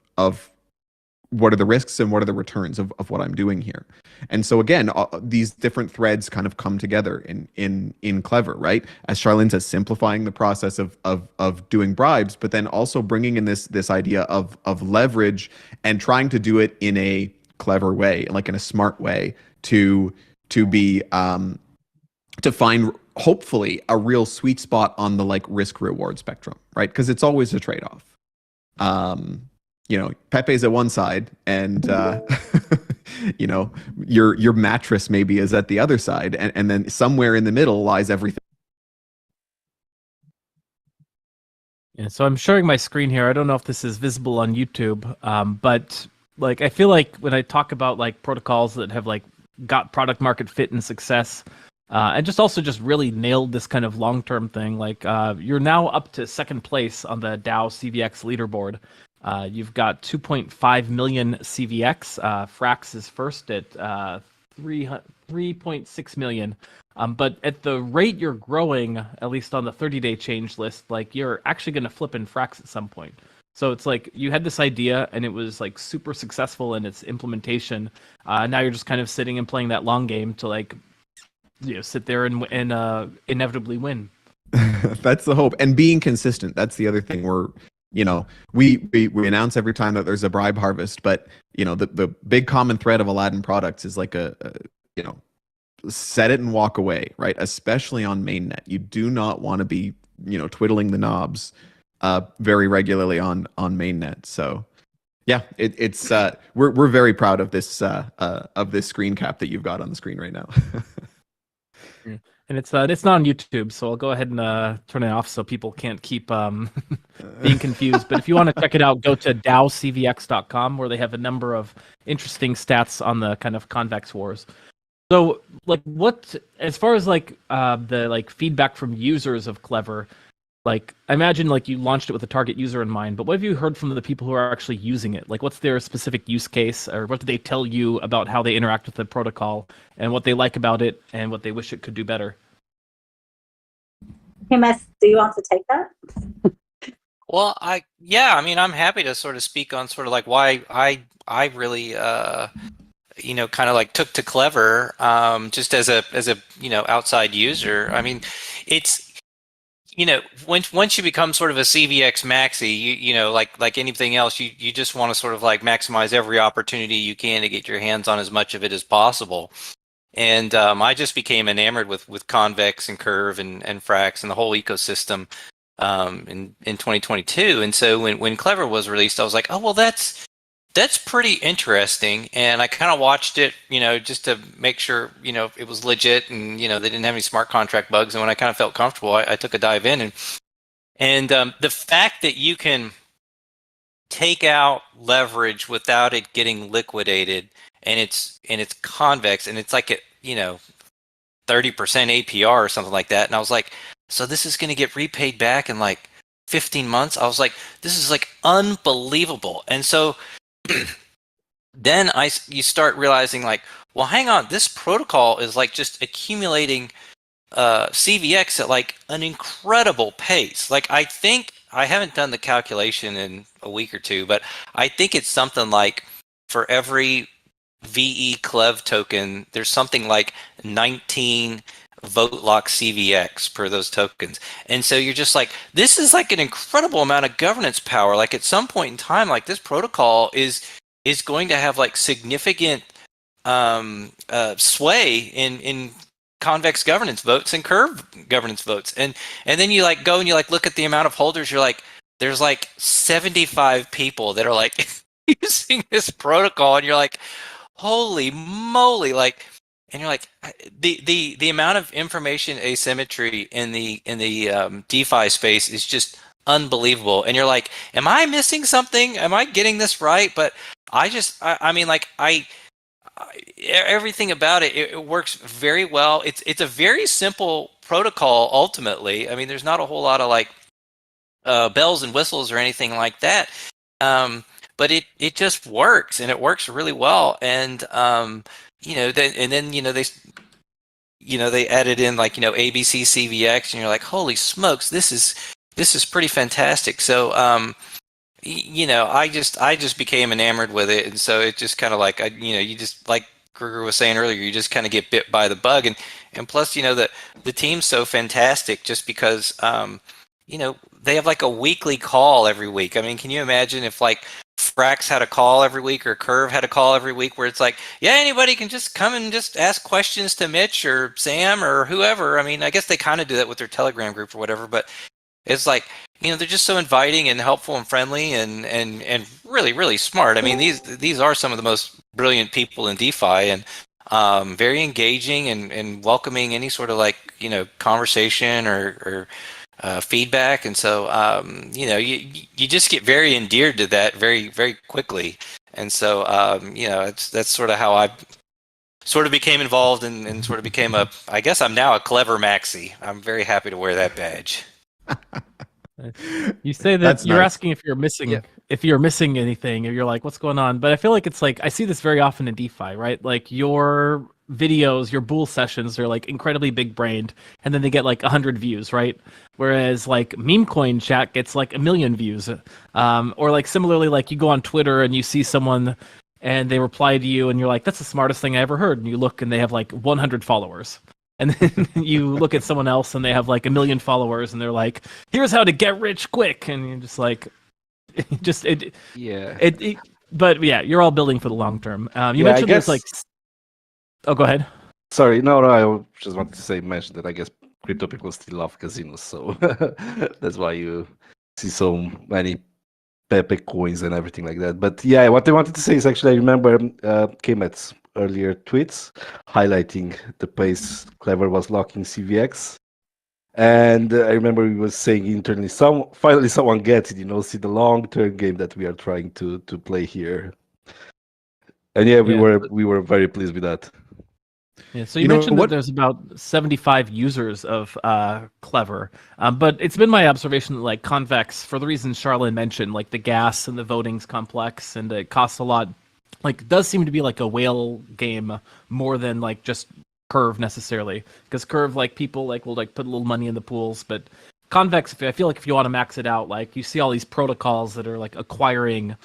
what are the risks and what are the returns of what I'm doing here. And so again, these different threads kind of come together in Clever, right? As Sharlyn says, simplifying the process of doing bribes, but then also bringing in this idea of leverage and trying to do it in a clever way, like in a smart way, to be to find hopefully a real sweet spot on the like risk reward spectrum, right? Because it's always a trade off. You know, Pepe's at one side, and you know, your mattress maybe is at the other side, and then somewhere in the middle lies everything. Yeah, so I'm sharing my screen here. I don't know if this is visible on YouTube, but like I feel like when I talk about like protocols that have like got product market fit and success, and just also just really nailed this kind of long-term thing, like you're now up to second place on the DAO CVX leaderboard. You've got 2.5 million CVX. Frax is first at 3.6 million. But at the rate you're growing, at least on the 30-day change list, like you're actually going to flip in Frax at some point. So it's like you had this idea and it was like super successful in its implementation. Now you're just kind of sitting and playing that long game to like, you know, sit there and inevitably win. That's the hope. And being consistent. That's the other thing. We're, you know, we announce every time that there's a bribe harvest, but you know, the big common thread of Aladdin products is like a you know, set it and walk away, right? Especially on mainnet. You do not want to be, you know, twiddling the knobs very regularly on mainnet. So yeah, it's we're very proud of this screen cap that you've got on the screen right now. And it's not on YouTube, so I'll go ahead and turn it off so people can't keep being confused. But if you want to check it out, go to dowcvx.com, where they have a number of interesting stats on the kind of convex wars. So, like, what as far as like the like feedback from users of Clever, like I imagine like you launched it with a target user in mind, but what have you heard from the people who are actually using it? Like, what's their specific use case, or what do they tell you about how they interact with the protocol, and what they like about it, and what they wish it could do better? Hey, Mess, do you want to take that? Well, I mean, I'm happy to sort of speak on sort of like why I really you know, kind of like took to Clever just as a you know, outside user. I mean, it's, you know, once you become sort of a CVX maxi, you know, like anything else, you just want to sort of like maximize every opportunity you can to get your hands on as much of it as possible. And I just became enamored with Convex and Curve and Frax and the whole ecosystem in 2022. And so when Clever was released, I was like, oh well, that's pretty interesting. And I kind of watched it, you know, just to make sure, you know, it was legit and, you know, they didn't have any smart contract bugs. And when I kind of felt comfortable, I took a dive in. And the fact that you can take out leverage without it getting liquidated, and it's convex, and it's like a, you know, 30% APR or something like that. And I was like, so this is going to get repaid back in like 15 months. I was like, this is like unbelievable. And so then you start realizing like, well, hang on, this protocol is like just accumulating CVX at like an incredible pace. Like I think, I haven't done the calculation in a week or two, but I think it's something like for every VE Clev token, there's something like 19 vote lock CVX per those tokens. And so you're just like, this is like an incredible amount of governance power. Like at some point in time, like this protocol is going to have like significant sway in convex governance votes and curve governance votes. And then you like go and you like look at the amount of holders, you're like, there's like 75 people that are like using this protocol, and you're like, holy moly, like, and you're like, the amount of information asymmetry in the DeFi space is just unbelievable. And you're like, am I missing something? Am I getting this right? But I mean, like everything about it works very well. It's a very simple protocol ultimately. I mean, there's not a whole lot of like bells and whistles or anything like that. But it just works, and it works really well. And you know, then you know they added in like, you know, ABC CVX, and you're like, holy smokes, this is pretty fantastic. So you know, I just became enamored with it, and so it just kind of like you know, you just like Kruger was saying earlier, you just kind of get bit by the bug, and plus, you know, the team's so fantastic just because you know, they have like a weekly call every week. I mean, can you imagine if like Brax had a call every week or Curve had a call every week where it's like, yeah, anybody can just come and just ask questions to Mitch or Sam or whoever. I mean, I guess they kind of do that with their Telegram group or whatever, but it's like, they're just so inviting and helpful and friendly and really, really smart. I mean, these are some of the most brilliant people in DeFi and very engaging and welcoming any sort of conversation or feedback. And so, you just get very endeared to that very, very quickly. And so, that's sort of how I sort of became involved and sort of became I guess I'm now a clever maxi. I'm very happy to wear that badge. You say that That's you're nice. asking if you're missing Yeah. if you're missing anything, if you're like, what's going on? But I feel like it's like I see this very often in DeFi, right? Like your videos, your bull sessions are like incredibly big brained, and then they get like 100 views, right? Whereas like meme coin chat gets like 1 million views. Or like similarly, like you go on Twitter and you see someone and they reply to you and you're like, that's the smartest thing I ever heard. And you look and they have like 100 followers. And then you look at someone else and they have like 1 million followers and they're like, here's how to get rich quick. And you're just like, Yeah. but yeah, you're all building for the long term. You Yeah, I mentioned there's guess- like, oh, go ahead. Sorry, no, I just wanted to mention that I guess crypto people still love casinos, so that's why you see so many Pepe coins and everything like that. But yeah, what I wanted to say is actually I remember Kemet's earlier tweets highlighting the pace Clever was locking CVX. And I remember he was saying internally, finally someone gets it, see the long-term game that we are trying to play here. And yeah, we were very pleased with that. Yeah, so you mentioned that there's about 75 users of Clever, but it's been my observation that like Convex, for the reasons Sharlyn mentioned, like the gas and the voting's complex and it costs a lot, like does seem to be like a whale game more than like just Curve necessarily, because Curve like people like will like put a little money in the pools, but Convex, I feel like if you want to max it out, like you see all these protocols that are like acquiring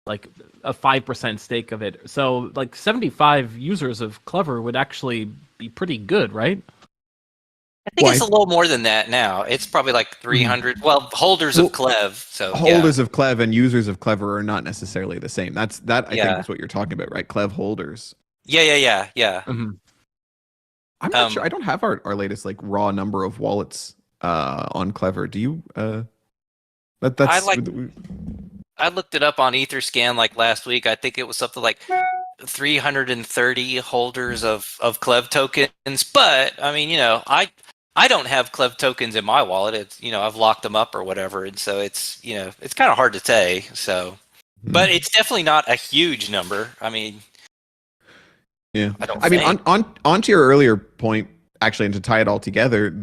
like a 5% stake of it. So like 75 users of Clever would actually be pretty good, right? I think it's a little more than that now. It's probably like 300. Well, holders of Clev. So holders of Clev and users of Clever are not necessarily the same. That I think is what you're talking about, right? Clev holders. Yeah. Mm-hmm. I'm not sure. I don't have our latest like raw number of wallets on Clever. Do you? I looked it up on Etherscan like last week. I think it was something like 330 holders of Clev tokens. But I mean, I don't have Clev tokens in my wallet. It's I've locked them up or whatever, and so it's it's kind of hard to say. So, but it's definitely not a huge number. I mean, yeah. I mean, on to your earlier point, actually, and to tie it all together,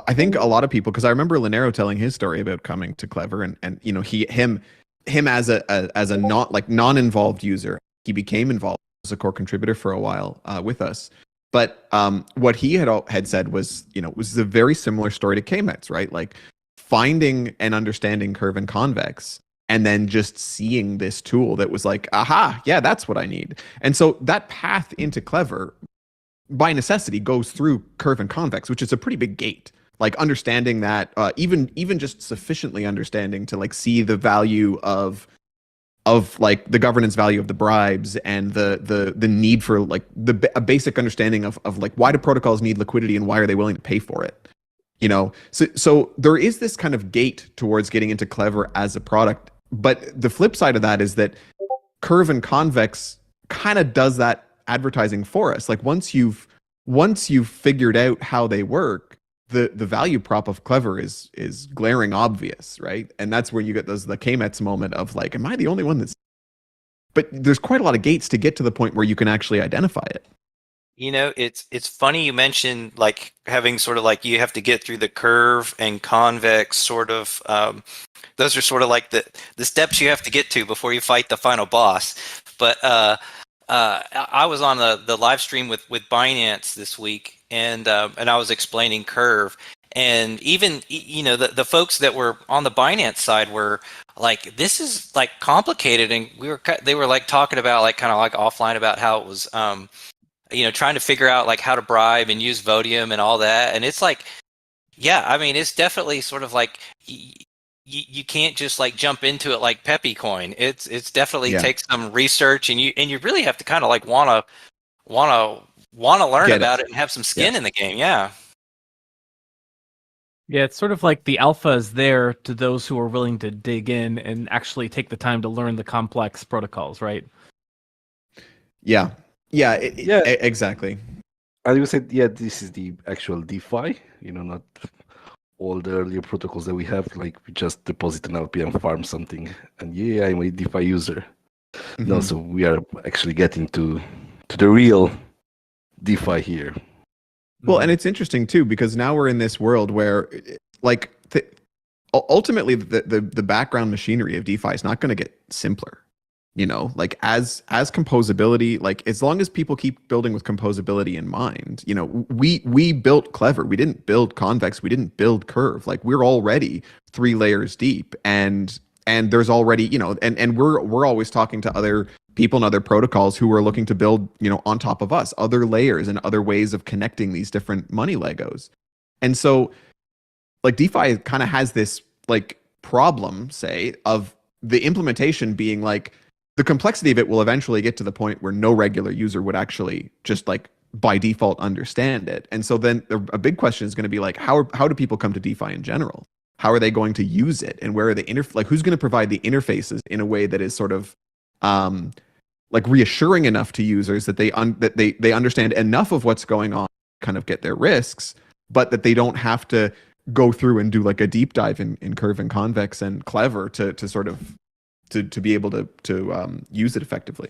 I think a lot of people, because I remember Linero telling his story about coming to Clever, and him as a non-involved user, he became involved as a core contributor for a while with us. But what he had said was, was a very similar story to Kmet's, right? Like finding and understanding Curve and Convex, and then just seeing this tool that was like, aha, yeah, that's what I need. And so that path into Clever, by necessity, goes through Curve and Convex, which is a pretty big gate. Like understanding that, even just sufficiently understanding to like see the value of like the governance value of the bribes and the need for like a basic understanding of like why do protocols need liquidity and why are they willing to pay for it. So there is this kind of gate towards getting into Clever as a product. But the flip side of that is that Curve and Convex kind of does that advertising for us. Like once you've figured out how they work, the value prop of Clever is glaring obvious, right? And that's where you get the Kmet's moment of like, am I the only one that's? But there's quite a lot of gates to get to the point where you can actually identify it. It's funny you mentioned like having sort of like you have to get through the Curve and Convex sort of. Those are sort of like the steps you have to get to before you fight the final boss. But I was on the live stream with Binance this week, and I was explaining Curve, and even the folks that were on the Binance side were like, this is like complicated, and they were like talking about like kind of like offline about how it was trying to figure out like how to bribe and use Vodium and all that, and it's like, yeah, I mean, it's definitely sort of like you can't just like jump into it like Peppy Coin. It's definitely Yeah. takes some research, and you really have to kind of like wanna learn Get it. about it and have some skin in the game. Yeah. Yeah, it's sort of like the alpha is there to those who are willing to dig in and actually take the time to learn the complex protocols, right? Yeah. Exactly. I would say, yeah, this is the actual DeFi, not all the earlier protocols that we have. Like, we just deposit an LP and farm something, and yeah, I'm a DeFi user. No, Mhm. so we are actually getting to the real DeFi here. Well, and it's interesting too because now we're in this world where, like, ultimately the background machinery of DeFi is not going to get simpler. Like as composability, like as long as people keep building with composability in mind, we built Clever. We didn't build Convex. We didn't build Curve. Like we're already 3 layers deep, and there's already and we're always talking to other people and other protocols who are looking to build on top of us other layers and other ways of connecting these different money Legos. And so like DeFi kind of has this like problem, say, of the implementation being like the complexity of it will eventually get to the point where no regular user would actually just like by default understand it. And so then a big question is going to be like how do people come to DeFi in general? How are they going to use it, and where are the like who's going to provide the interfaces in a way that is sort of like reassuring enough to users that they understand enough of what's going on, kind of get their risks, but that they don't have to go through and do like a deep dive in Curve and Convex and Clever to sort of to be able to use it effectively.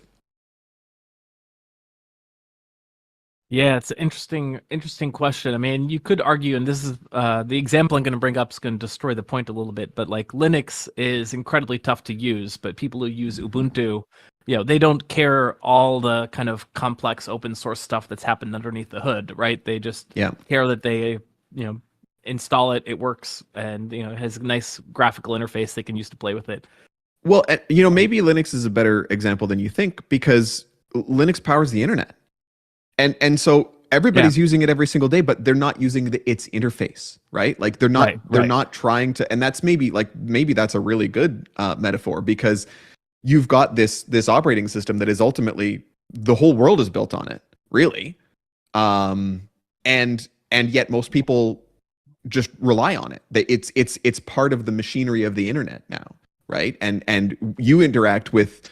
Yeah, it's an interesting question. I mean, you could argue, and this is the example I'm going to bring up is going to destroy the point a little bit, but like Linux is incredibly tough to use, but people who use Ubuntu, they don't care all the kind of complex open source stuff that's happened underneath the hood, right? They just care that they, install it, it works, and it has a nice graphical interface they can use to play with it. Well, maybe Linux is a better example than you think because Linux powers the internet. And so everybody's using it every single day, but they're not using its interface, right? Like they're not trying to, and that's maybe that's a really good metaphor because you've got this operating system that is ultimately the whole world is built on it, really, and yet most people just rely on it. It's part of the machinery of the internet now, right? And you interact with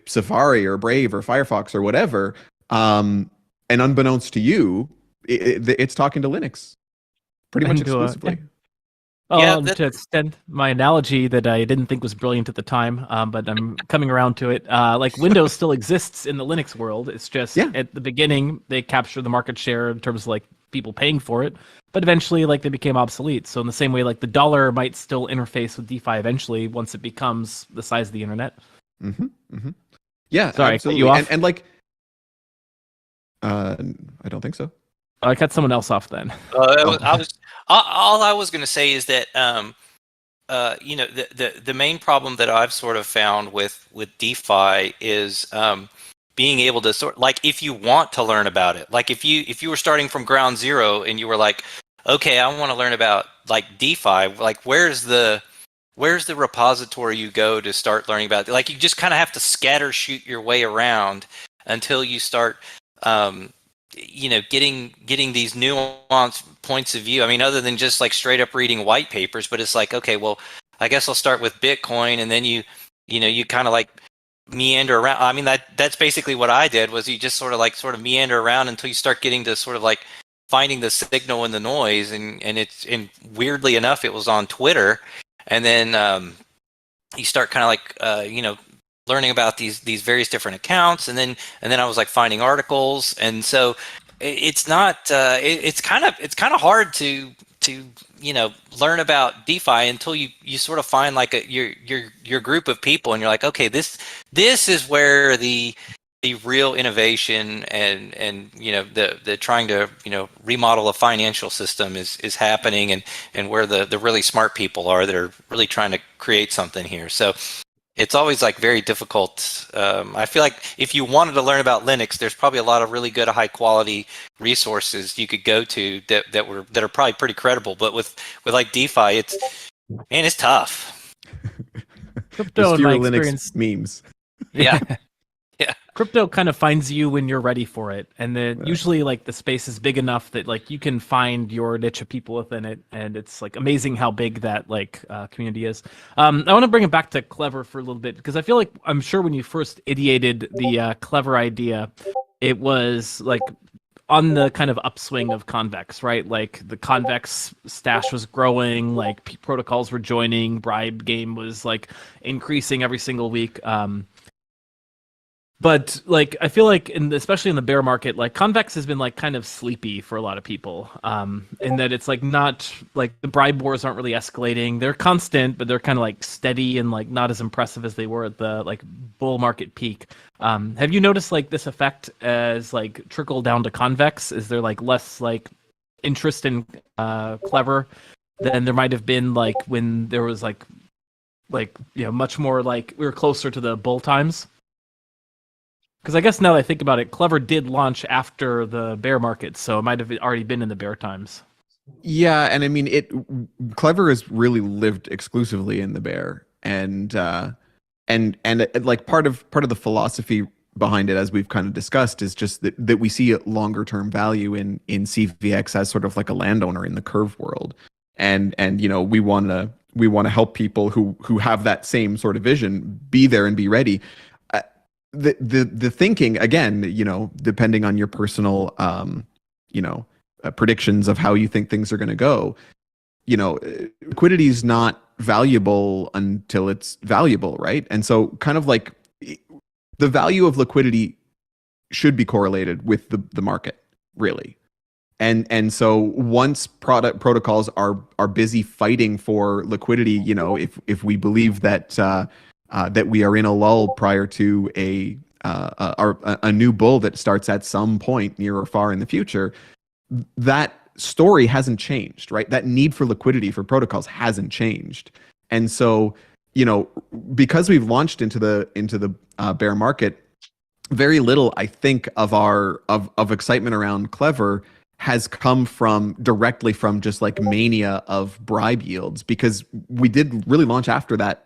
Safari or Brave or Firefox or whatever. And unbeknownst to you, it's talking to Linux pretty much exclusively. To extend my analogy that I didn't think was brilliant at the time, but I'm coming around to it. Like Windows still exists in the Linux world. It's just at the beginning they captured the market share in terms of like people paying for it, but eventually like they became obsolete. So in the same way, like the dollar might still interface with DeFi eventually once it becomes the size of the internet. Mm-hmm. Mm-hmm. Yeah, sorry, absolutely. cut you off. And like. I don't think so. I cut someone else off then. All I was going to say is that the main problem that I've sort of found with DeFi is being able to sort like if you want to learn about it, like if you were starting from ground zero and you were like, okay, I want to learn about like DeFi, like where's the repository you go to start learning about it? Like you just kind of have to scatter shoot your way around until you start getting these nuanced points of view. I mean, other than just like straight up reading white papers, but it's like, okay, well, I guess I'll start with Bitcoin, and then you kind of like meander around. I mean, that's basically what I did. Was you just sort of meander around until you start getting to sort of like finding the signal in the noise, and weirdly enough, it was on Twitter, and then you start kind of like learning about these various different accounts, and then I was like finding articles, and so it's not it's kind of hard to learn about DeFi until you sort of find like your group of people, and you're like, okay, this is where the real innovation and the trying to remodel a financial system is happening, and where the really smart people are that are really trying to create something here. So it's always like very difficult. I feel like if you wanted to learn about Linux, there's probably a lot of really good high quality resources you could go to that are probably pretty credible. But with like DeFi, it's tough. Crypto, in my Linux experience, memes. Yeah. crypto kind of finds you when you're ready for it, and then usually like the space is big enough that like you can find your niche of people within it, and it's like amazing how big that like community is. I want to bring it back to Clever for a little bit, because I feel like I'm sure when you first ideated the Clever idea, it was like on the kind of upswing of Convex, right? Like the Convex stash was growing, like protocols were joining, bribe game was like increasing every single week. But like I feel like especially in the bear market, like Convex has been like kind of sleepy for a lot of people. In that it's like not like the bribe wars aren't really escalating. They're constant, but they're kind of like steady and like not as impressive as they were at the like bull market peak. Have you noticed like this effect as like trickle down to Convex? Is there like less like interest in Clever than there might have been like when there was like much more like we were closer to the bull times? Because I guess now that I think about it, Clever did launch after the bear market, so it might have already been in the bear times. Yeah, and I mean Clever has really lived exclusively in the bear, and like part of the philosophy behind it, as we've kind of discussed, is just that we see a longer term value in CVX as sort of like a landowner in the curve world, and we want to help people who have that same sort of vision be there and be ready. The thinking, again, depending on your personal predictions of how you think things are going to go, liquidity is not valuable until it's valuable, right? And so kind of like the value of liquidity should be correlated with the market, really. And so once protocols are busy fighting for liquidity, if we believe that that we are in a lull prior to a new bull that starts at some point near or far in the future, that story hasn't changed, right? That need for liquidity for protocols hasn't changed. And so, because we've launched into the bear market, very little, I think, of excitement around Clever has come directly from just like mania of bribe yields, because we did really launch after that,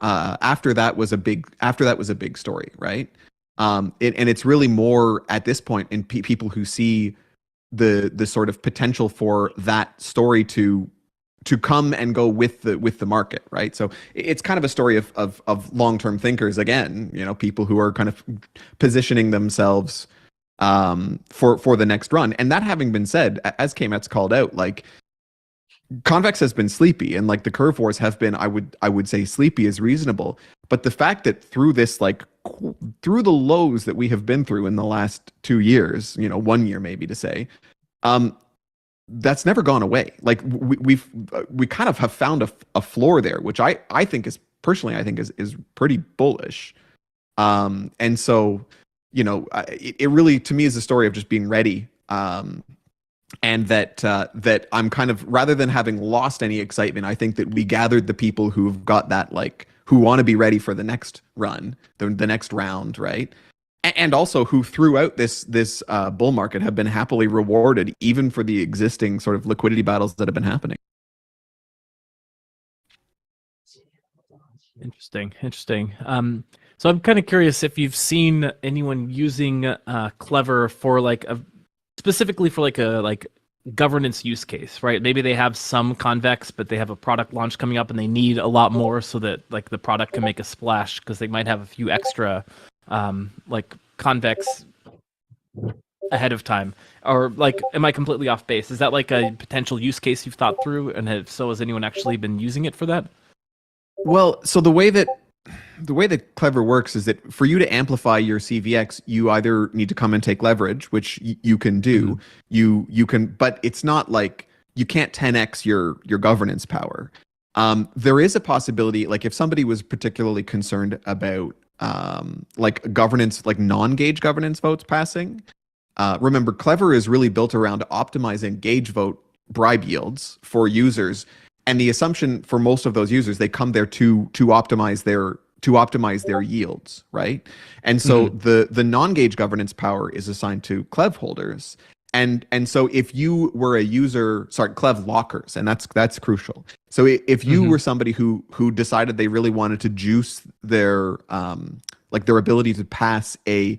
after that was a big story, right? And it's really more at this point in people who see the sort of potential for that story to come and go with the market, right? So it's kind of a story of long-term thinkers again, people who are kind of positioning themselves for the next run. And that having been said, as Kmet's called out, like Convex has been sleepy, and like the curve wars have been, I would say sleepy is reasonable. But the fact that through this, like through the lows that we have been through in the last 2 years, 1 year maybe to say, that's never gone away. Like we kind of have found a floor there, which I think is personally is pretty bullish. And so it really to me is a story of just being ready. And that I'm kind of, rather than having lost any excitement, I think that we gathered the people who've got that, like, who want to be ready for the next run, the next round, right? And also who throughout this bull market have been happily rewarded, even for the existing sort of liquidity battles that have been happening. Interesting. So I'm kind of curious if you've seen anyone using Clever for specifically for a governance use case, right? Maybe they have some Convex, but they have a product launch coming up and they need a lot more so that like the product can make a splash, because they might have a few extra Convex ahead of time. Or like, am I completely off base? Is that like a potential use case you've thought through? And if so, has anyone actually been using it for that? Well, so the way that Clever works is that for you to amplify your CVX, you either need to come and take leverage, which you can do. Mm-hmm. You can, but it's not like you can't 10x your governance power. There is a possibility, like if somebody was particularly concerned about like governance, like non-gauge governance votes passing. Remember, Clever is really built around optimizing gauge vote bribe yields for users. And the assumption for most of those users, they come there to optimize their yields, right? And so the non-gauge governance power is assigned to Clev holders. And so if you were a user, sorry, Clev lockers, and that's crucial. So if you were somebody who decided they really wanted to juice their like their ability to pass a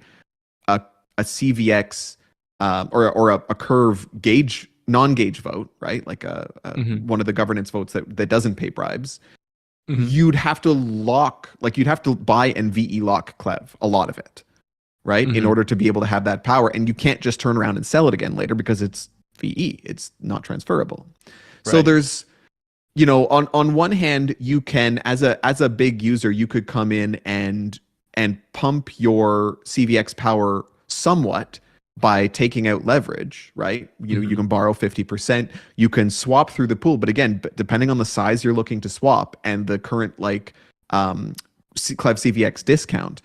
CVX or a curve gauge non-gauge vote, right? Like one of the governance votes that doesn't pay bribes, you'd have to lock, like you'd have to buy and VE lock Clev, a lot of it, right? In order to be able to have that power. And you can't just turn around and sell it again later because it's VE, it's not transferable. Right. So there's, you know, on one hand, you can, as a big user, you could come in and pump your CVX power somewhat by taking out leverage, right? You know, you can borrow 50%, you can swap through the pool, but again, depending on the size you're looking to swap and the current like Clev CVX discount,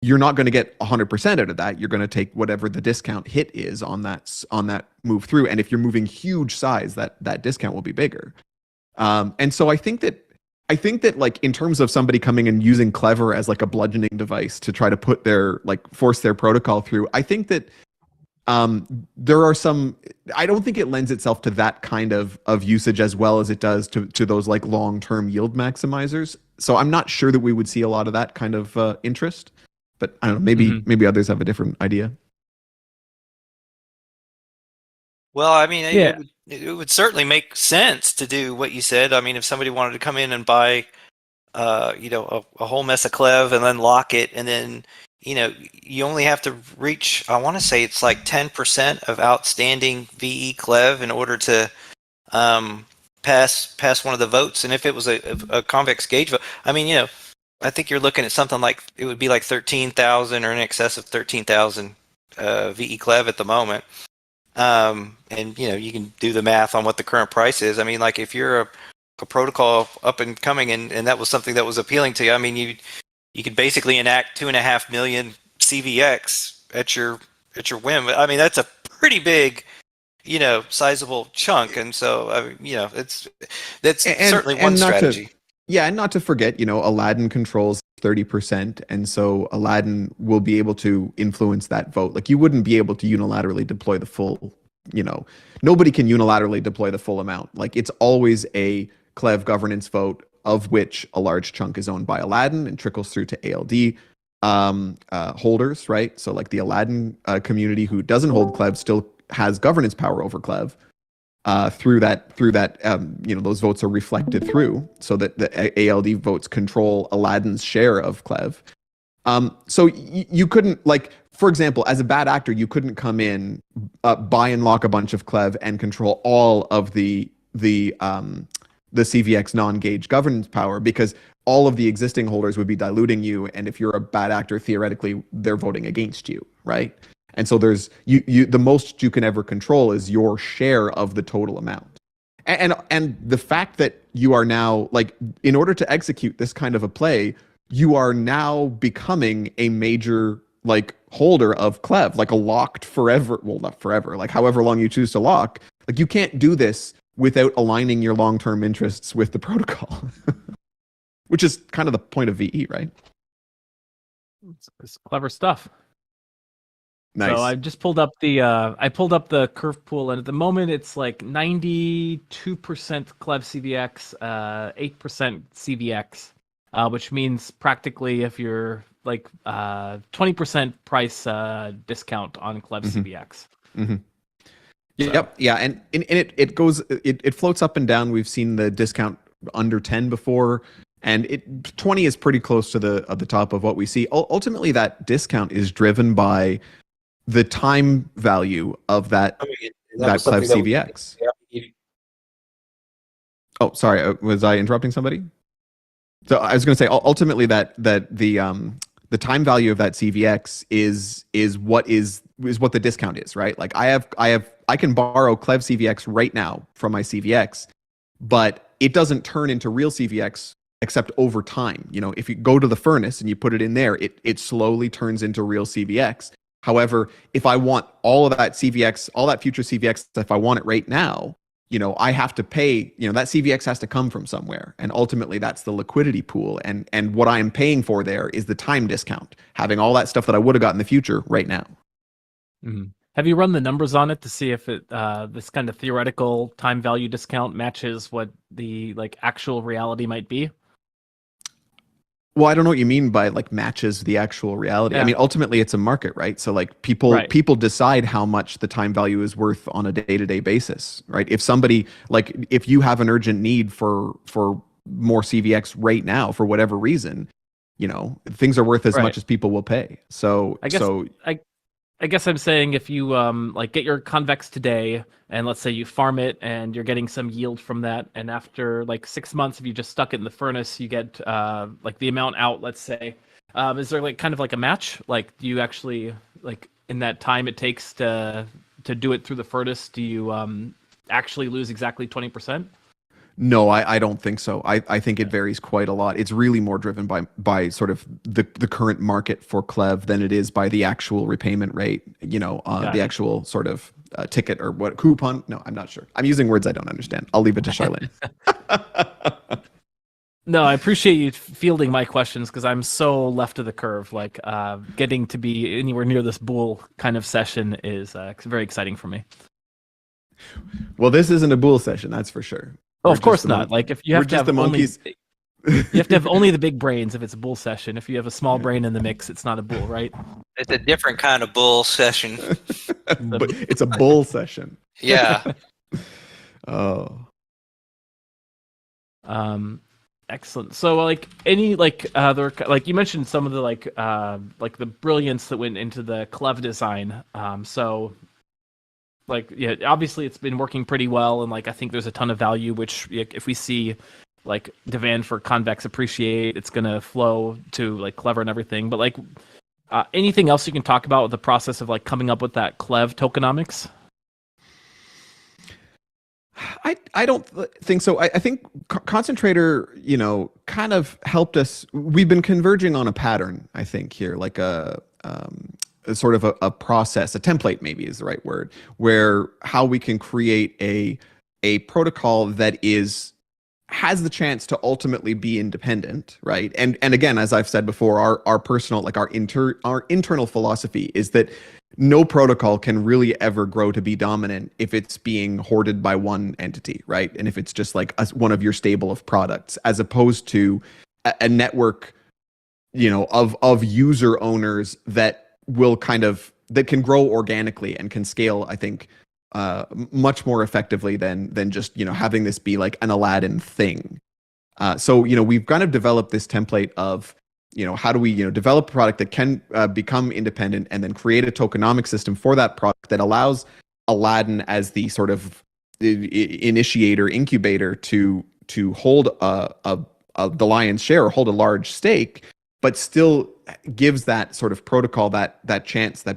you're not going to get 100% out of that. You're going to take whatever the discount hit is on that move through, and if you're moving huge size, that discount will be bigger. And so I think that like in terms of somebody coming and using Clever as like a bludgeoning device to try to put force their protocol through, I think that there are some, I don't think it lends itself to that kind of usage as well as it does to those like long-term yield maximizers. So I'm not sure that we would see a lot of that kind of interest, but I don't know, maybe others have a different idea. Well, I mean, it would certainly make sense to do what you said. I mean, if somebody wanted to come in and buy, you know, a whole mess of Clev and then lock it, and then, you know, you only have to reach, I want to say it's like 10% of outstanding VE Clev in order to pass one of the votes. And if it was a convex gauge vote, I mean, you know, I think you're looking at something like, it would be like 13,000 or in excess of 13,000 VE Clev at the moment. And, you know, you can do the math on what the current price is. I mean, like if you're a protocol up and coming and that was something that was appealing to you, I mean, you could basically enact 2.5 million CVX at your whim. I mean, that's a pretty big, you know, sizable chunk. And so, I mean, you know, that's certainly one strategy. And not to forget, you know, Aladdin controls 30%, and so Aladdin will be able to influence that vote. Like you wouldn't be able to unilaterally deploy the full, you know, nobody can unilaterally deploy the full amount. Like it's always a Clev governance vote, of which a large chunk is owned by Aladdin and trickles through to ALD holders, right? So like the Aladdin community who doesn't hold Clev still has governance power over Clev. Through that, you know, those votes are reflected through, so that the ALD votes control Aladdin's share of Clev. So you couldn't, like, for example, as a bad actor, you couldn't come in, buy and lock a bunch of Clev and control all of the CVX non-gauge governance power, because all of the existing holders would be diluting you, and if you're a bad actor, theoretically, they're voting against you, right? And so there's the most you can ever control is your share of the total amount. And the fact that you are now, like, in order to execute this kind of a play, you are now becoming a major, like, holder of Clev, like a locked forever, well, not forever, like however long you choose to lock. Like you can't do this without aligning your long-term interests with the protocol, which is kind of the point of VE, right? It's clever stuff. Nice. So I just pulled up the curve pool, and at the moment it's like 92% Clev CVX, 8% CVX, which means practically if you're like 20% price discount on Clev CVX. Mm-hmm. Yep. Yeah, and it floats up and down. We've seen the discount under 10 before, and 20 is pretty close to the top of what we see. Ultimately, that discount is driven by the time value of that Clev CVX. Oh, sorry, was I interrupting somebody? So I was going to say, ultimately, that the time value of that CVX is what the discount is, right? Like I can borrow Clev CVX right now from my CVX, but it doesn't turn into real CVX except over time. You know, if you go to the furnace and you put it in there, it slowly turns into real CVX. However, if I want all of that CVX, all that future CVX, if I want it right now, you know, I have to pay, you know, that CVX has to come from somewhere. And ultimately that's the liquidity pool. And what I am paying for there is the time discount, having all that stuff that I would have got in the future right now. Mm-hmm. Have you run the numbers on it to see if it this kind of theoretical time value discount matches what the like actual reality might be? Well, I don't know what you mean by like matches the actual reality. Yeah. I mean, ultimately it's a market, right? So like people decide how much the time value is worth on a day-to-day basis, right? If somebody like if you have an urgent need for more CVX right now for whatever reason, things are worth as much as people will pay. So I guess I'm saying if you like get your convex today and let's say you farm it and you're getting some yield from that, and after like 6 months, if you just stuck it in the furnace, you get like the amount out, let's say. Is there like kind of like a match? Like do you actually like in that time it takes to do it through the furnace, do you actually lose exactly 20%? No, I don't think so. I think it varies quite a lot. It's really more driven by sort of the current market for Clev than it is by the actual repayment rate, the actual sort of ticket or what coupon. No, I'm not sure. I'm using words I don't understand. I'll leave it to Sharlyn. No, I appreciate you fielding my questions because I'm so left of the curve. Like getting to be anywhere near this bull kind of session is very exciting for me. Well, this isn't a bull session, that's for sure. Oh, of course not. Like if you have to have the monkeys. you have to have only the big brains if it's a bull session. If you have a small brain in the mix, it's not a bull, right? It's a different kind of bull session. But it's a bull session. Yeah. Oh. Excellent. So like any like other like you mentioned some of the like the brilliance that went into the Clev design. So like yeah, obviously it's been working pretty well, and like I think there's a ton of value. Which if we see like demand for convex appreciate, it's gonna flow to like Clever and everything. But like anything else you can talk about with the process of like coming up with that Clev tokenomics? I don't think so. I think Concentrator, kind of helped us. We've been converging on a pattern, I think, here, like a sort of a process, a template maybe is the right word, where how we can create a protocol that has the chance to ultimately be independent, right? And again, as I've said before, our personal, like our internal philosophy is that no protocol can really ever grow to be dominant if it's being hoarded by one entity, right? And if it's just like one of your stable of products, as opposed to a network, of user owners that will that can grow organically and can scale, I think, much more effectively than just having this be like an Aladdin thing. So we've kind of developed this template of how do we develop a product that can become independent, and then create a tokenomic system for that product that allows Aladdin as the sort of initiator incubator to hold the lion's share or hold a large stake, but still gives that sort of protocol that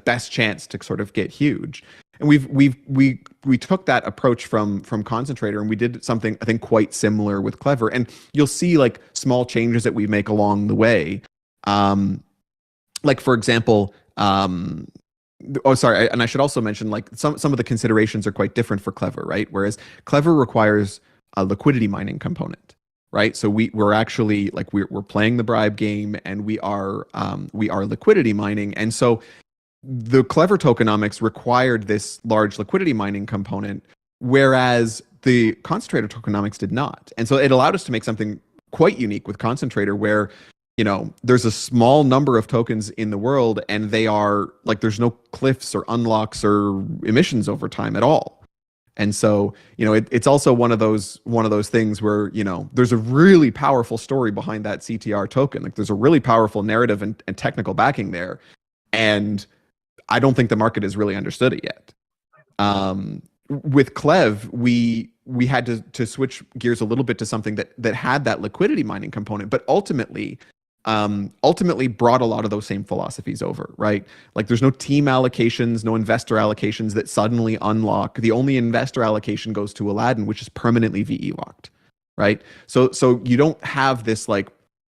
best chance to sort of get huge. And we took that approach from Concentrator, and we did something I think quite similar with Clever. And you'll see like small changes that we make along the way. Like for example, and I should also mention like some of the considerations are quite different for Clever, right? Whereas Clever requires a liquidity mining component, right? So we're actually like we're playing the bribe game, and we are liquidity mining. And so the Clever tokenomics required this large liquidity mining component, whereas the Concentrator tokenomics did not. And so it allowed us to make something quite unique with Concentrator, where there's a small number of tokens in the world, and they are like there's no cliffs or unlocks or emissions over time at all. And so it's also one of those things where there's a really powerful story behind that CTR token. Like there's a really powerful narrative and technical backing there, and I don't think the market has really understood it yet. With Clev, we had to switch gears a little bit to something that had that liquidity mining component, but ultimately brought a lot of those same philosophies over, right? Like there's no team allocations, no investor allocations that suddenly unlock. The only investor allocation goes to Aladdin, which is permanently VE locked, right? So you don't have this like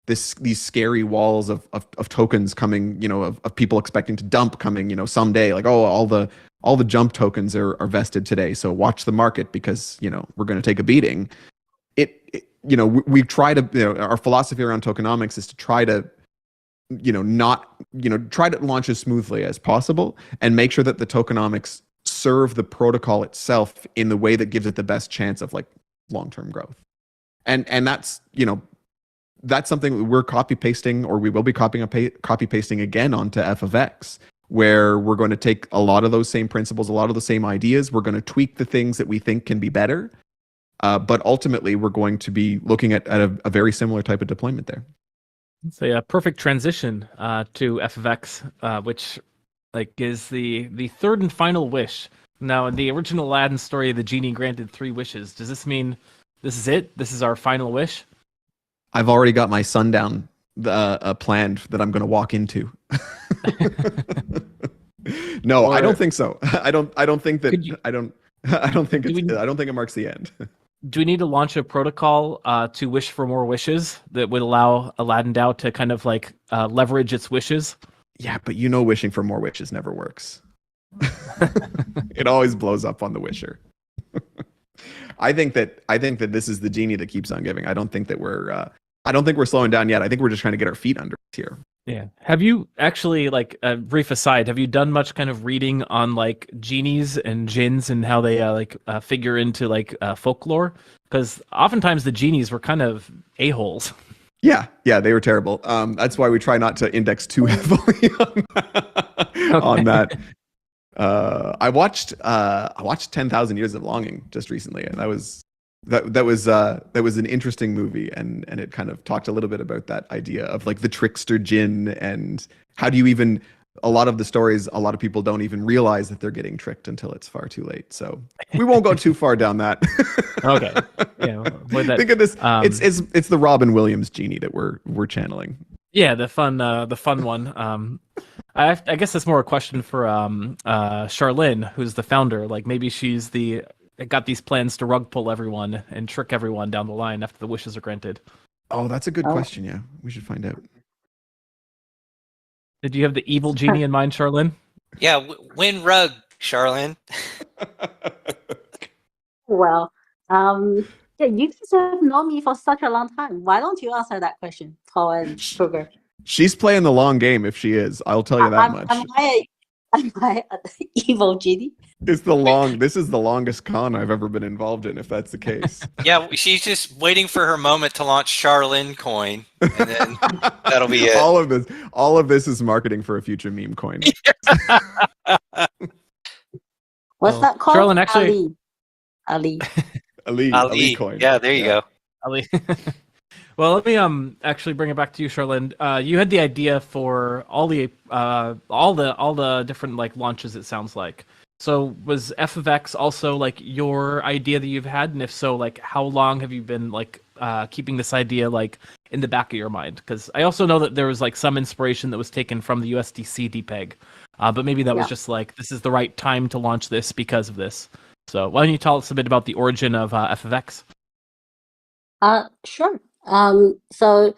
these scary walls of tokens coming, of people expecting to dump coming, someday, like, oh, all the jump tokens are vested today, so watch the market because, we're going to take a beating. We try to, our philosophy around tokenomics is to try to not, try to launch as smoothly as possible and make sure that the tokenomics serve the protocol itself in the way that gives it the best chance of like long-term growth. And that's, that's something that we're copy pasting, or we will be copy pasting again onto f of x, where we're going to take a lot of those same principles, a lot of the same ideas. We're going to tweak the things that we think can be better. But ultimately, we're going to be looking at a very similar type of deployment there. It's a perfect transition to f of x, which like is the third and final wish. Now, in the original Aladdin story, the genie granted 3 wishes. Does this mean this is it? This is our final wish? I've already got my sundown planned that I'm going to walk into. No, I don't think so. I don't think that. I don't think it marks the end. Do we need to launch a protocol to wish for more wishes that would allow Aladdin DAO to kind of like leverage its wishes? Yeah, but wishing for more wishes never works. It always blows up on the wisher. I think that this is the genie that keeps on giving. I don't think that we're slowing down yet. I think we're just trying to get our feet under us here. Yeah. Have you actually, like, a brief aside, have you done much kind of reading on like genies and jinns and how they figure into like folklore? Because oftentimes the genies were kind of a-holes. Yeah, they were terrible. That's why we try not to index too heavily on that. I watched 10,000 Years of Longing just recently, and that was an interesting movie, and it kind of talked a little bit about that idea of like the trickster jinn, and how do you even, a lot of the stories, a lot of people don't even realize that they're getting tricked until it's far too late. So we won't go too far down that. Okay. Yeah. Think of this. It's the Robin Williams genie that we're channeling. Yeah, the fun one. I guess that's more a question for Sharlyn, who's the founder. Like maybe she's got these plans to rug pull everyone and trick everyone down the line after the wishes are granted. Oh, that's a good question. Yeah, we should find out. Did you have the evil genie in mind, Sharlyn? Yeah, win rug, Sharlyn. Well, yeah, you guys have known me for such a long time. Why don't you answer that question, Paul and Sugar? She's playing the long game if she is. I'll tell you that much. Am I an evil genie? This is the longest con I've ever been involved in, if that's the case. Yeah, she's just waiting for her moment to launch Sharlyn coin, and then that'll be it. All of this is marketing for a future meme coin. What's that called? Sharlyn, actually, Ali coin. Yeah, there you go. Ali. Well, let me actually bring it back to you, Sharlyn. You had the idea for all the different like launches. It sounds like. So was f of x also like your idea that you've had, and if so, like how long have you been like keeping this idea like in the back of your mind? Because I also know that there was like some inspiration that was taken from the USDC depeg, but maybe that was just like this is the right time to launch this because of this. So why don't you tell us a bit about the origin of f of x? Sure. So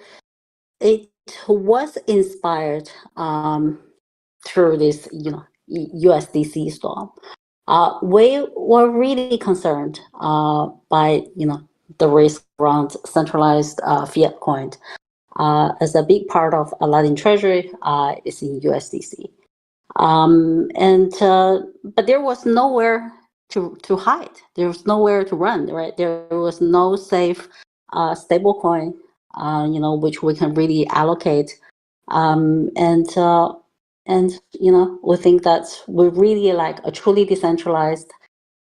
it was inspired through this, USDC storm. We were really concerned by, the risk around centralized fiat coin. As a big part of Aladdin treasury is in USDC. But there was nowhere to hide. There was nowhere to run, right? There was no safe stable coin, which we can really allocate. We think that we really like a truly decentralized,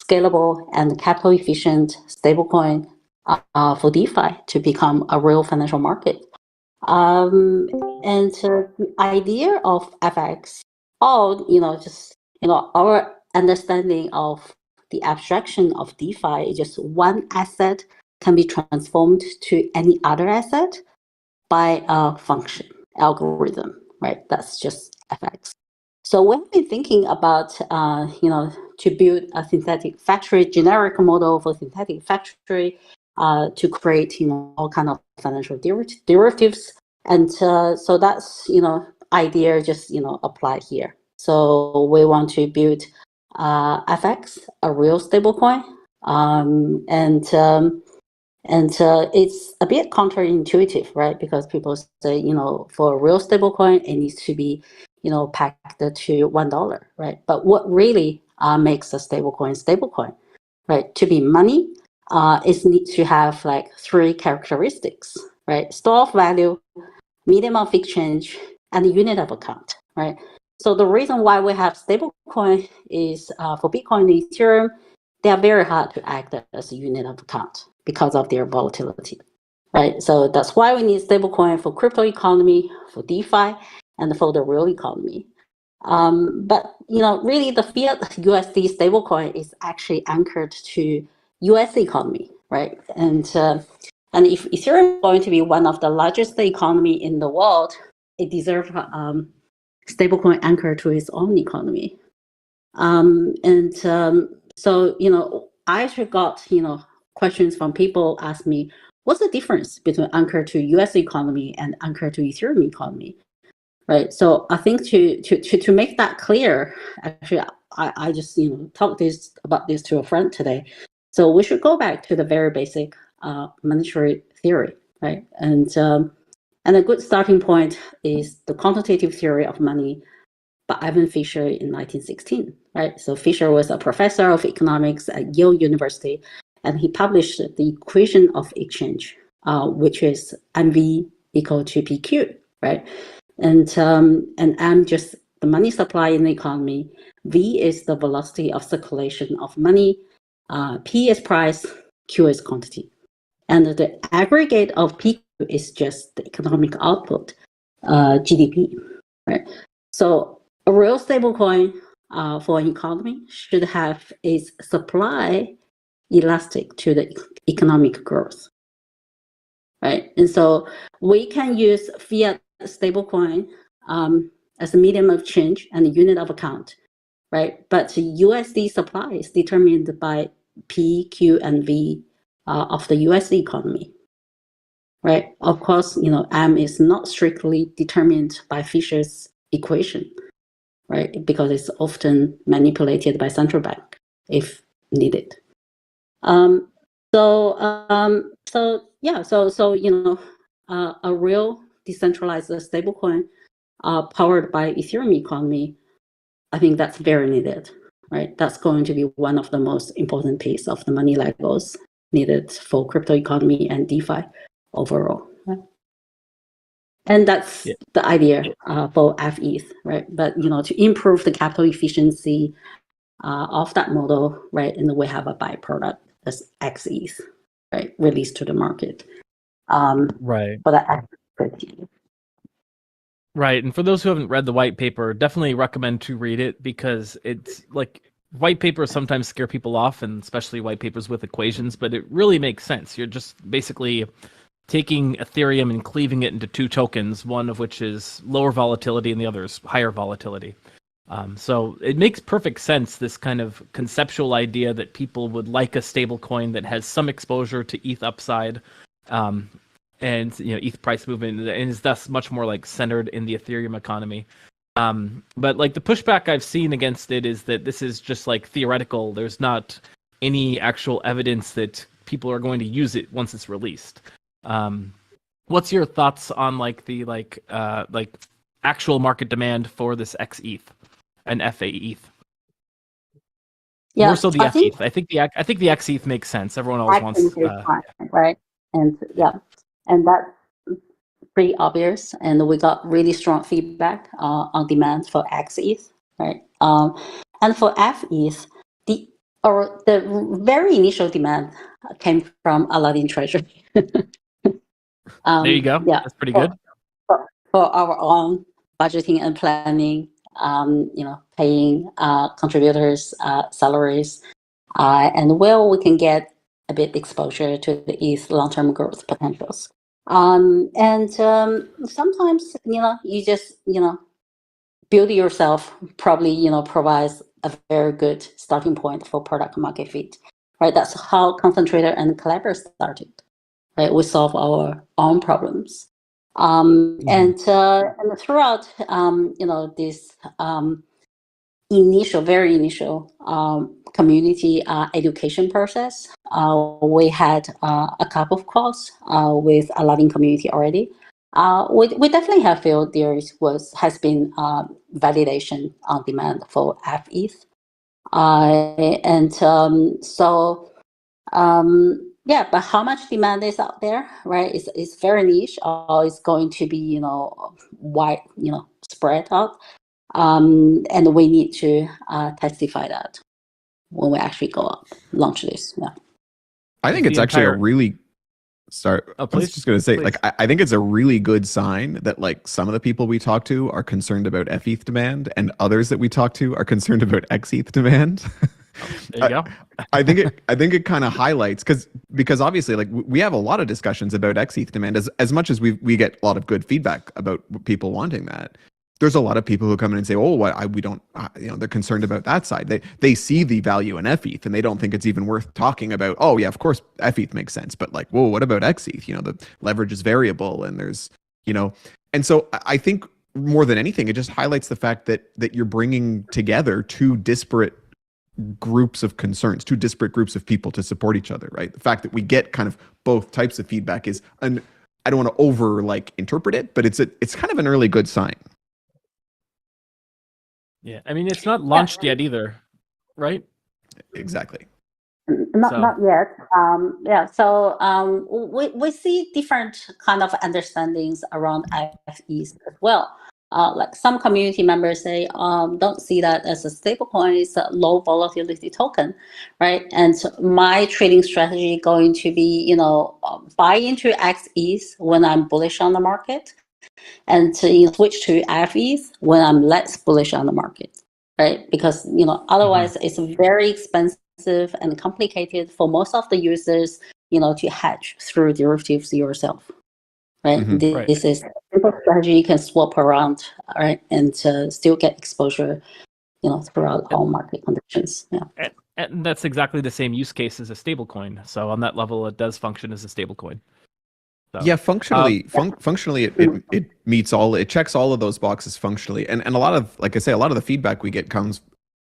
scalable, and capital efficient stablecoin for DeFi to become a real financial market. The idea of FX, our understanding of the abstraction of DeFi is just one asset can be transformed to any other asset by a function algorithm, right? That's just FX. So we've been thinking about, to build a synthetic factory, generic model for synthetic factory, to create, all kind of financial derivatives. And so that's, idea just, apply here. So we want to build FX, a real stablecoin, And it's a bit counterintuitive, right? Because people say, for a real stablecoin, it needs to be, pegged to $1, right? But what really makes a stablecoin, right? To be money, it needs to have like 3 characteristics, right? Store of value, medium of exchange, and unit of account, right? So the reason why we have stablecoin is for Bitcoin and Ethereum, they are very hard to act as a unit of account because of their volatility, right? So that's why we need stablecoin for crypto economy, for DeFi, and for the real economy. But really, the fiat USD stablecoin is actually anchored to US economy, right? And if Ethereum is going to be one of the largest economy in the world, it deserves stablecoin anchored to its own economy. So I actually got questions from people ask me, what's the difference between anchor to US economy and anchor to Ethereum economy, right? So I think to make that clear, actually I just talked about this to a friend today. So we should go back to the very basic monetary theory, right? And a good starting point is the quantitative theory of money by Ivan Fisher in 1916, right? So Fisher was a professor of economics at Yale University, and he published the equation of exchange, which is MV equal to PQ, right? And M just the money supply in the economy. V is the velocity of circulation of money. P is price. Q is quantity. And the aggregate of PQ is just the economic output, GDP, right? So a real stablecoin for an economy should have its supply elastic to the economic growth, right? And so we can use fiat stablecoin as a medium of change and a unit of account, right? But USD supply is determined by P, Q, and V of the US economy, right? Of course, M is not strictly determined by Fisher's equation, right? Because it's often manipulated by central bank if needed. A real decentralized stablecoin powered by Ethereum economy, I think that's very needed, right? That's going to be one of the most important piece of the money Legos needed for crypto economy and DeFi overall. Right? And that's the idea for FETH, right? But to improve the capital efficiency of that model, right? And we have a byproduct that's XETH, right? Released to the market. Right. For that equity. Right. And for those who haven't read the white paper, definitely recommend to read it because it's like white papers sometimes scare people off, and especially white papers with equations, but it really makes sense. You're just basically taking Ethereum and cleaving it into 2 tokens, one of which is lower volatility and the other is higher volatility. So it makes perfect sense, this kind of conceptual idea that people would like a stable coin that has some exposure to ETH upside, and ETH price movement, and is thus much more like centered in the Ethereum economy. But like the pushback I've seen against it is that this is just like theoretical. There's not any actual evidence that people are going to use it once it's released. What's your thoughts on the actual market demand for this XETH and FAETH? Yeah, more so the FETH. I think the XETH makes sense. Everyone else wants right, and and that's pretty obvious. And we got really strong feedback on demand for XETH, right? And for FETH, the very initial demand came from Aladdin Treasury. There you go. Yeah, that's pretty good. For our own budgeting and planning, paying contributors salaries, and where we can get a bit exposure to the ETH long-term growth potentials. Sometimes, you just, build yourself probably, provides a very good starting point for product market fit, right? That's how Concentrator and Collaborator started, right? We solve our own problems. And throughout, this very initial community education process. We had a couple of calls with a loving community already. We definitely have felt has been validation on demand for FETH. Yeah, but how much demand is out there, right? It's very niche, or it's going to be, wide, spread out. And we need to testify that when we actually go up, launch this. Yeah. I think it's actually a really I was just going to say, please. like, I think it's a really good sign that like some of the people we talk to are concerned about FETH demand, and others that we talk to are concerned about XETH demand. There you go. I think it kind of highlights because obviously like we have a lot of discussions about XETH demand as much as we get a lot of good feedback about people wanting that. There's a lot of people who come in and say, "Oh, we don't," they're concerned about that side. They see the value in FETH and they don't think it's even worth talking about. Oh yeah, of course FETH makes sense, but like, whoa, what about XETH? The leverage is variable, and there's, and so I think more than anything, it just highlights the fact that you're bringing together two disparate groups of concerns, two disparate groups of people to support each other, right? The fact that we get kind of both types of feedback is I don't want to over interpret it, but it's kind of an early good sign. Yeah, I mean, it's not launched yet either, right? Exactly. Not yet. So we see different kind of understandings around FEs as well. Like some community members say, don't see that as a stablecoin; it's a low volatility token, right? And so my trading strategy going to be, buy into XEs when I'm bullish on the market, and to switch to FEs when I'm less bullish on the market, right? Because otherwise it's very expensive and complicated for most of the users, to hedge through derivatives yourself, right? Mm-hmm. This is a simple strategy you can swap around, right, and still get exposure, throughout all market conditions. Yeah. And that's exactly the same use case as a stablecoin. So on that level, it does function as a stablecoin. So, yeah, functionally, it meets it checks all of those boxes functionally, and a lot of, like I say, a lot of the feedback we get comes,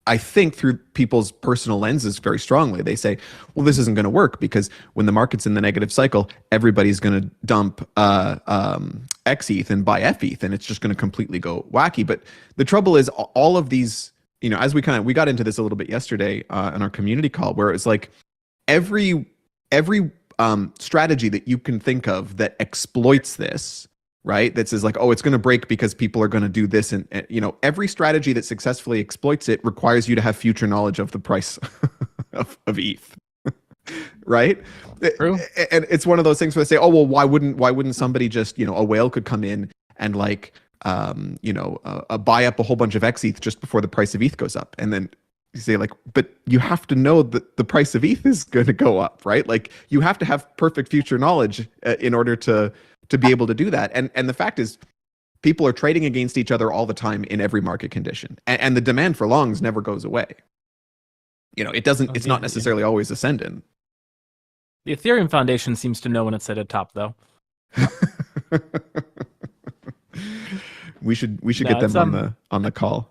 I think, through people's personal lenses very strongly. They say, well, this isn't going to work because when the market's in the negative cycle, everybody's going to dump XETH and buy FETH, and it's just going to completely go wacky. But the trouble is, all of these, as we got into this a little bit yesterday in our community call, where it's like every strategy that you can think of that exploits this, right? That says like, oh, it's going to break because people are going to do this, and every strategy that successfully exploits it requires you to have future knowledge of the price of ETH, right? True. And it's one of those things where they say, oh, well, why wouldn't somebody just, a whale could come in and buy up a whole bunch of XETH just before the price of ETH goes up, and then you say like, but you have to know that the price of ETH is going to go up, right? Like you have to have perfect future knowledge in order to be able to do that. And the fact is, people are trading against each other all the time in every market condition, and the demand for longs never goes away. It doesn't. It's not necessarily always ascendant. The Ethereum Foundation seems to know when it's at a top, though. we should get them on the call.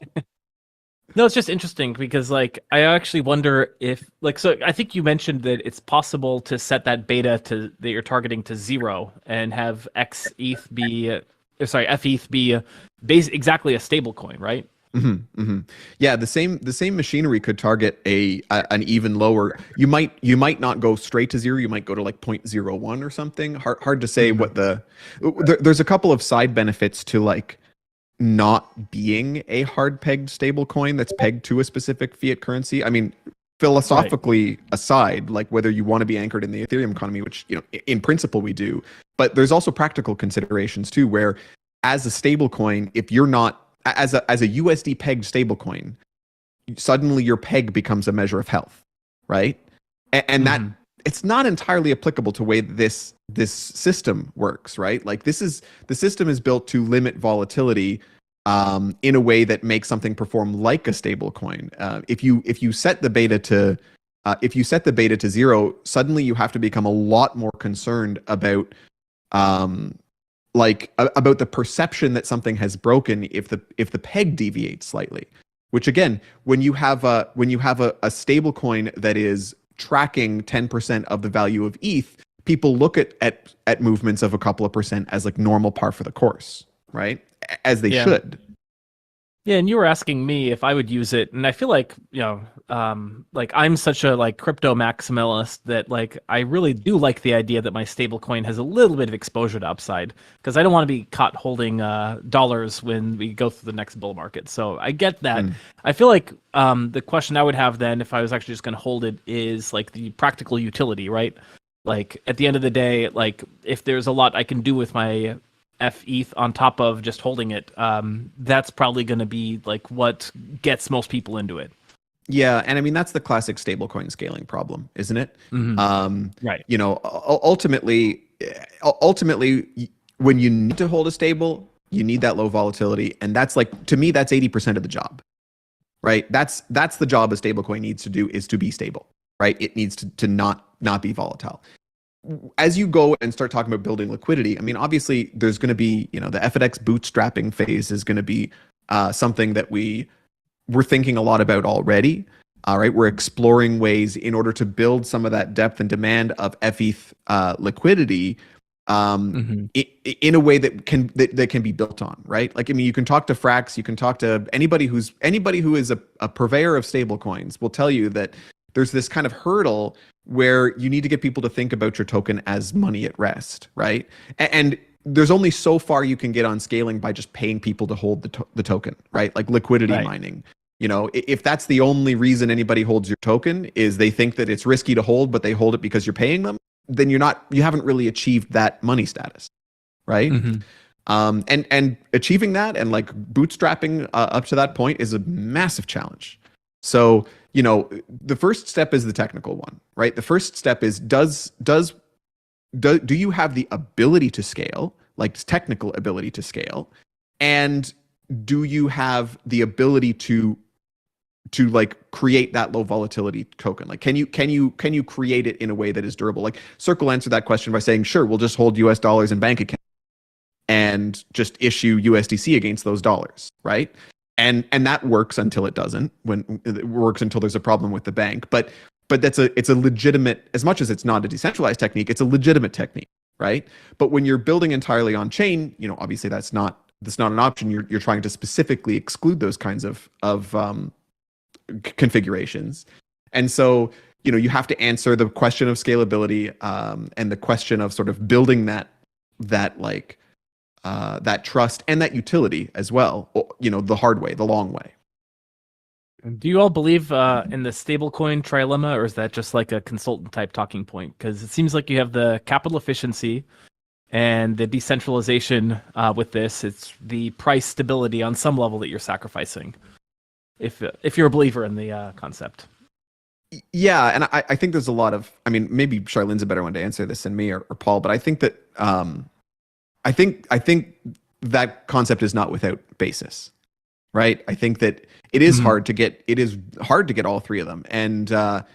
No, it's just interesting because I actually wonder if so I think you mentioned that it's possible to set that beta that you're targeting to 0 and have FETH be exactly a stable coin, right? Mm-hmm, mm-hmm. Yeah, the same machinery could target an even lower. You might not go straight to 0. You might go to 0.01 or something. Hard to say what there's a couple of side benefits to not being a hard-pegged stable coin that's pegged to a specific fiat currency. I mean, philosophically aside, whether you want to be anchored in the Ethereum economy, which in principle we do, but there's also practical considerations too, where as a stable coin, if you're not as a USD pegged stable coin, suddenly your peg becomes a measure of health, right? And that it's not entirely applicable to the way this system works, right? The system is built to limit volatility in a way that makes something perform like a stable coin. If you set the beta to 0, suddenly you have to become a lot more concerned about about the perception that something has broken if the peg deviates slightly. Which again, when you have a stable coin that is tracking 10% of the value of ETH, people look at movements of a couple of percent as like normal par for the course, right? As they should. Yeah, and you were asking me if I would use it, and I feel like, like I'm such a like crypto maximalist that like I really do like the idea that my stablecoin has a little bit of exposure to upside, because I don't want to be caught holding dollars when we go through the next bull market. So I get that. I feel like the question I would have then, if I was actually just going to hold it, is like the practical utility, right? Like at the end of the day, like if there's a lot I can do with my ETH on top of just holding it, that's probably going to be like what gets most people into it. Yeah, and I mean that's the classic stablecoin scaling problem, isn't it? Right. You know, ultimately, when you need to hold a stable, you need that low volatility, and that's like, to me, that's 80% of the job, right? That's the job a stablecoin needs to do, is to be stable, right? It needs to not be volatile. As you go and start talking about building liquidity, I mean, obviously there's going to be, the FedEx bootstrapping phase is going to be something that we're thinking a lot about already. All right, we're exploring ways in order to build some of that depth and demand of FETH liquidity in a way that can be built on, right? Like, I mean, you can talk to Frax, you can talk to anybody who is a purveyor of stable coins will tell you that there's this kind of hurdle where you need to get people to think about your token as money at rest, right? And there's only so far you can get on scaling by just paying people to hold the token, right? Like liquidity mining. If that's the only reason anybody holds your token is they think that it's risky to hold, but they hold it because you're paying them, then you haven't really achieved that money status, right? And achieving that and like bootstrapping up to that point is a massive challenge. So, the first step is the technical one, right? The first step is do you have the ability to scale, like technical ability to scale, and do you have the ability to like create that low volatility token? Like, can you create it in a way that is durable? Like Circle answered that question by saying, sure, we'll just hold US dollars in bank account and just issue USDC against those dollars, right? And that works until it doesn't. When it works until there's a problem with the bank. But it's a legitimate, as much as it's not a decentralized technique, it's a legitimate technique, right? But when you're building entirely on chain, obviously that's not an option. You're trying to specifically exclude those kinds of configurations. And so, you have to answer the question of scalability and the question of sort of building that trust and that utility as well, the hard way, the long way. Do you all believe in the stablecoin trilemma, or is that just like a consultant type talking point? Because it seems like you have the capital efficiency and the decentralization with this. It's the price stability on some level that you're sacrificing, if you're a believer in the concept. Yeah, and I think there's a lot of, I mean, maybe Sharlyn's a better one to answer this than me or Paul, but I think that I think that concept is not without basis, right? I think that it is hard to get. It is hard to get all three of them, and the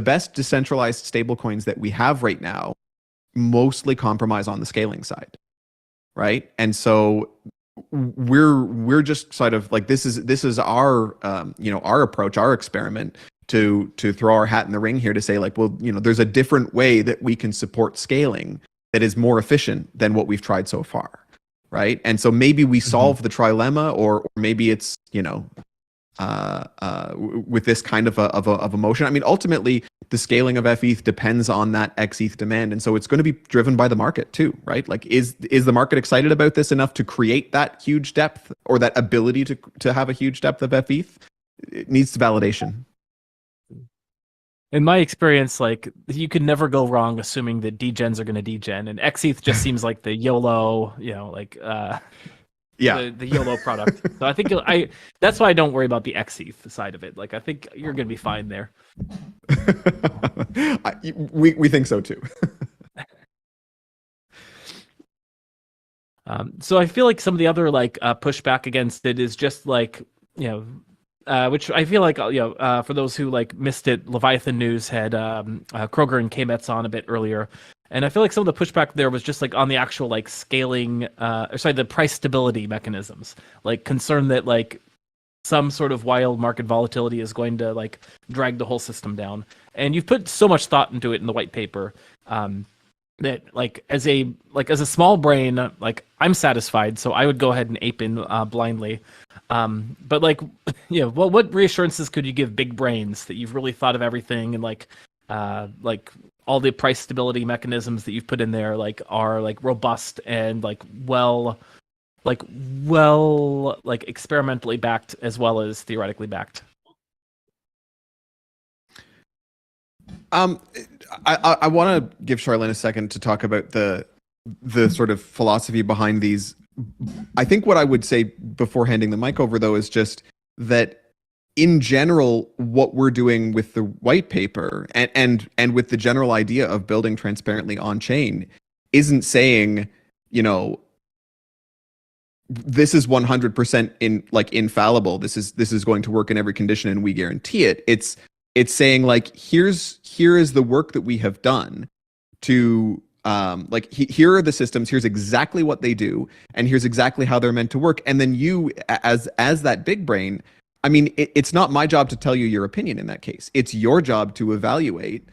best decentralized stablecoins that we have right now mostly compromise on the scaling side, right? And so we're just sort of like, this is our our approach, our experiment to throw our hat in the ring here to say like, well, there's a different way that we can support scaling that is more efficient than what we've tried so far, right? And so maybe we solve the trilemma, or maybe it's with this kind of a motion. I mean, ultimately, the scaling of FETH depends on that XETH demand, and so it's going to be driven by the market too, right? Like, is the market excited about this enough to create that huge depth or that ability to have a huge depth of FETH? It needs validation. In my experience, like, you could never go wrong assuming that degens are going to degen, and XETH just seems like the YOLO, the YOLO product. So I think that's why I don't worry about the XETH side of it. Like, I think you're going to be fine there. We think so too. So I feel like some of the other pushback against it is just like, which I feel like, for those who missed it, Leviathan News had Kroger and K-Mets on a bit earlier. And I feel like some of the pushback there was just on the actual scaling, the price stability mechanisms, concern that some sort of wild market volatility is going to like drag the whole system down. And you've put so much thought into it in the white paper. That like as a small brain, like I'm satisfied, so I would go ahead and ape in blindly. But like, well, what reassurances could you give big brains that you've really thought of everything, and like all the price stability mechanisms that you've put in there like are like robust and like experimentally backed as well as theoretically backed? I want to give Sharlyn a second to talk about the sort of philosophy behind these. I think what I would say before handing the mic over, though, is just that in general, what we're doing with the white paper and with the general idea of building transparently on chain isn't saying, this is 100% infallible. This is going to work in every condition and we guarantee it. It's saying like, here is the work that we have done to here are the systems, here's exactly what they do, and here's exactly how they're meant to work. And then you, as that big brain, I mean, it's not my job to tell you your opinion in that case. It's your job to evaluate,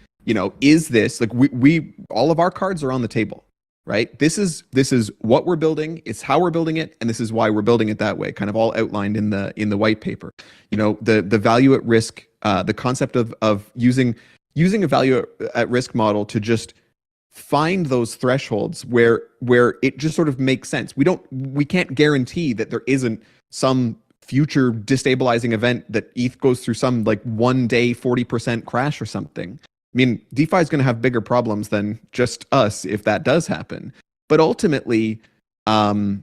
is this like we all of our cards are on the table, right? This is what we're building, it's how we're building it, and this is why we're building it that way, kind of all outlined in the white paper. The value at risk, the concept of using a value at risk model to just find those thresholds where it just sort of makes sense. We can't guarantee that there isn't some future destabilizing event that ETH goes through some like 1 day 40% crash or something. I mean, DeFi is going to have bigger problems than just us if that does happen. But ultimately, we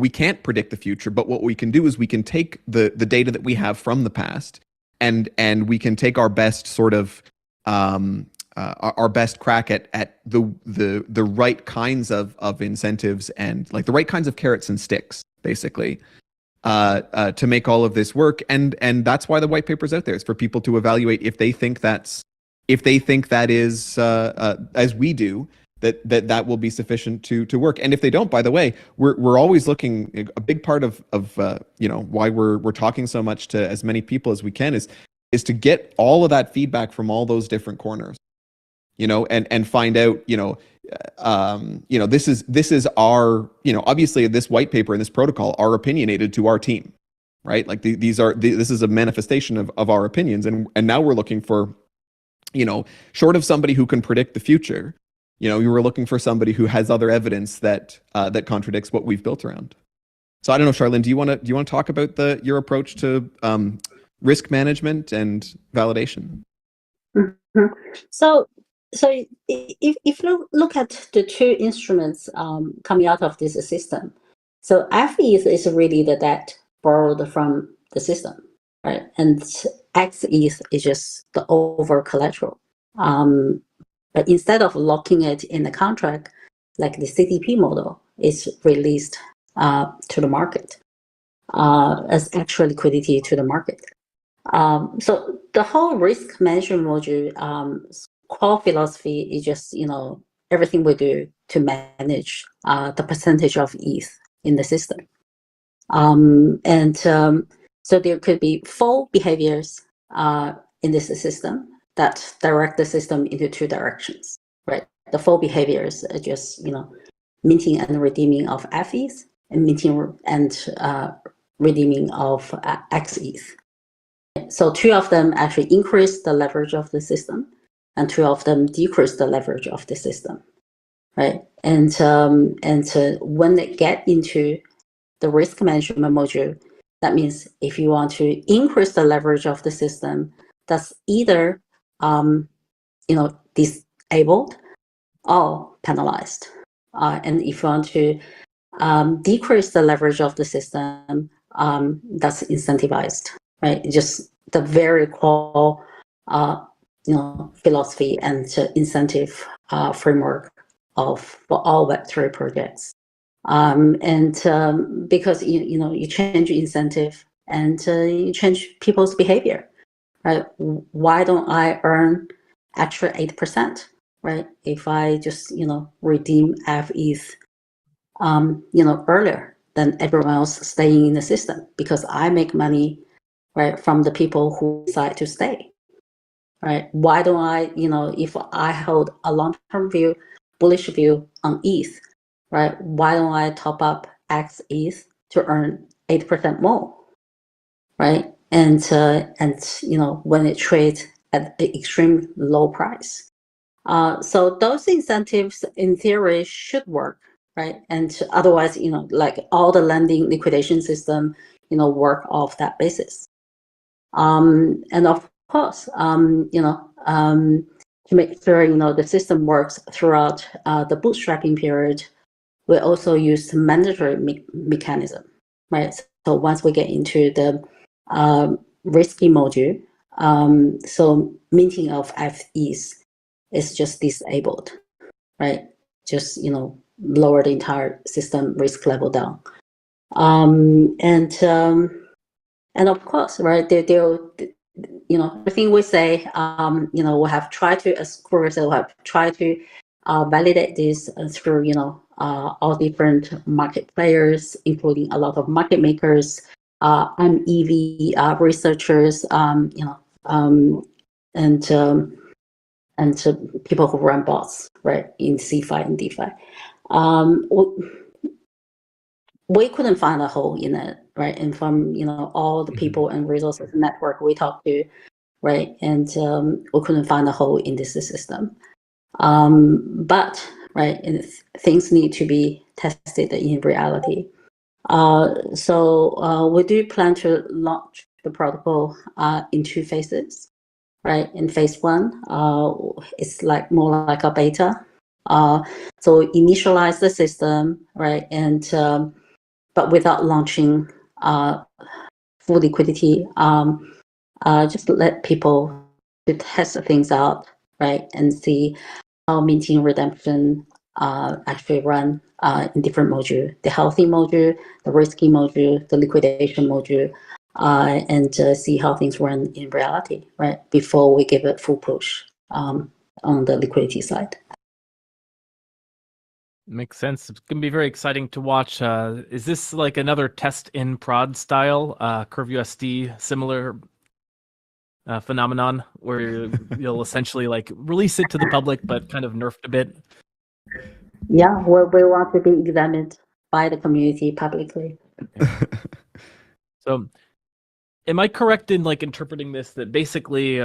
can't predict the future. But what we can do is we can take the data that we have from the past, and we can take our best sort of our best crack at the right kinds of incentives and like the right kinds of carrots and sticks, basically, to make all of this work. And that's why the white paper's out there. It's for people to evaluate if they think that is as we do, that will be sufficient to work. And if they don't, by the way, we're always looking. A big part of why we're talking so much to as many people as we can is to get all of that feedback from all those different corners, and find out, this is our, obviously this white paper and this protocol are opinionated to our team, right? Like this is a manifestation of our opinions. And now we're looking for, short of somebody who can predict the future, you were looking for somebody who has other evidence that contradicts what we've built around. So I don't know, Sharlyn, do you want to talk about your approach to risk management and validation? Mm-hmm. So if you look at the two instruments coming out of this system, so FETH is really the debt borrowed from the system, right? And XETH is just the over collateral. But instead of locking it in the contract, like the CDP model is released to the market as actual liquidity to the market. So the whole risk management module core philosophy is just, everything we do to manage the percentage of ETH in the system. So there could be 4 behaviors in this system that direct the system into 2 directions, right? The 4 behaviors are just, minting and redeeming of FETH and minting and redeeming of XETH. So 2 of them actually increase the leverage of the system, and 2 of them decrease the leverage of the system, right? And when they get into the risk management module, that means if you want to increase the leverage of the system, that's either disabled or penalized. And if you want to decrease the leverage of the system, that's incentivized, right? Just the very core philosophy and incentive framework for all Web3 projects. Because you change incentive and you change people's behavior, right? Why don't I earn extra 8%, right? If I just redeem FETH earlier, than everyone else staying in the system, because I make money, right, from the people who decide to stay, right? Why don't I, if I hold a long-term view, bullish view on ETH, right? Why don't I top up X ETH to earn 8% more, right? And when it trades at an extreme low price. So those incentives in theory should work, right? And otherwise, like all the lending liquidation system, work off that basis. And of course, to make sure, the system works throughout the bootstrapping period, we also use mandatory mechanism, right? So once we get into the risky module, so minting of FEs is just disabled, right? Just, lower the entire system risk level down. And of course, right, everything we say, we have tried to, as Corey said, we have tried to validate this through, all different market players, including a lot of market makers, EV researchers, and people who run bots, right, in CeFi and DeFi. We couldn't find a hole in it, right? And from all the people and resources network we talked to, right, and we couldn't find a hole in this system. But right, and things need to be tested in reality. So we do plan to launch the protocol in 2 phases. Right, in phase 1, it's more like a beta. So initialize the system, right, and but without launching full liquidity. Just let people to test things out, right, and see how minting redemption actually run in different modules: the healthy module, the risky module, the liquidation module. And see how things run in reality, right? Before we give it full push on the liquidity side. Makes sense. It's going to be very exciting to watch. Is this like another test in prod style, CurveUSD similar phenomenon where you'll essentially release it to the public, but kind of nerfed a bit? Yeah, we want to be examined by the community publicly. So, am I correct in interpreting this that basically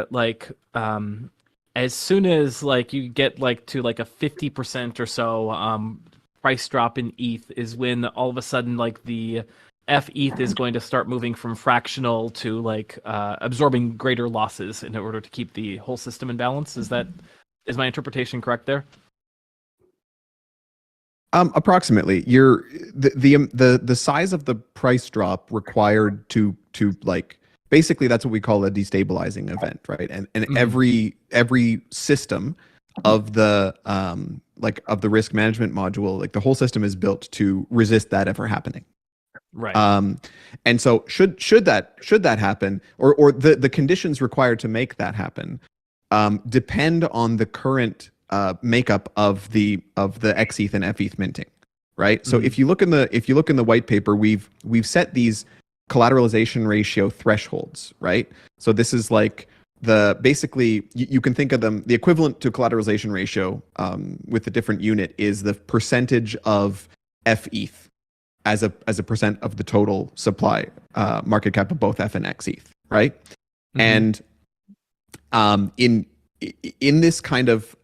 as soon as you get to a 50% or so price drop in ETH is when all of a sudden the FETH is going to start moving from fractional to absorbing greater losses in order to keep the whole system in balance? Is my interpretation correct there? Approximately. The size of the price drop required to basically that's what we call a destabilizing event, right? And every system of the of the risk management module, the whole system is built to resist that ever happening. Right. And so should that happen, or the conditions required to make that happen depend on the current makeup of the XETH and FETH minting, right? So if you look in the white paper, we've set these collateralization ratio thresholds, right? So this is basically you can think of them, the equivalent to collateralization ratio with a different unit is the percentage of FETH as a percent of the total supply market cap of both F and XETH, right? And in this kind of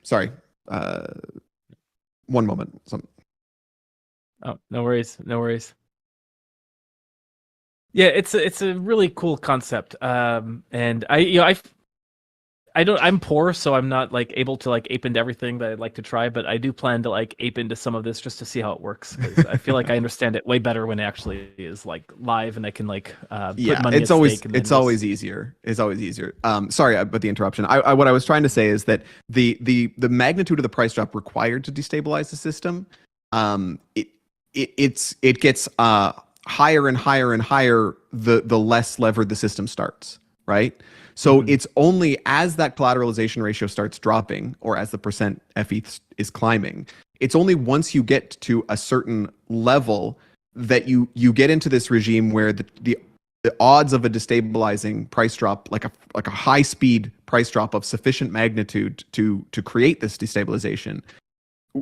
sorry, one moment. Oh, no worries. Yeah, it's a really cool concept. And I'm poor, so I'm not able to ape into everything that I'd like to try, but I do plan to ape into some of this just to see how it works, because I feel like I understand it way better when it actually is live and I can put money it's at always stake. And it's always easier. It's always easier. Sorry about the interruption. What I was trying to say is that the magnitude of the price drop required to destabilize the system, it gets higher and higher and higher the less levered the system starts, right? So it's only as that collateralization ratio starts dropping, or as the percent FETH is climbing, It's only once you get to a certain level that you get into this regime where the odds of a destabilizing price drop, like a high speed price drop of sufficient magnitude to create this destabilization,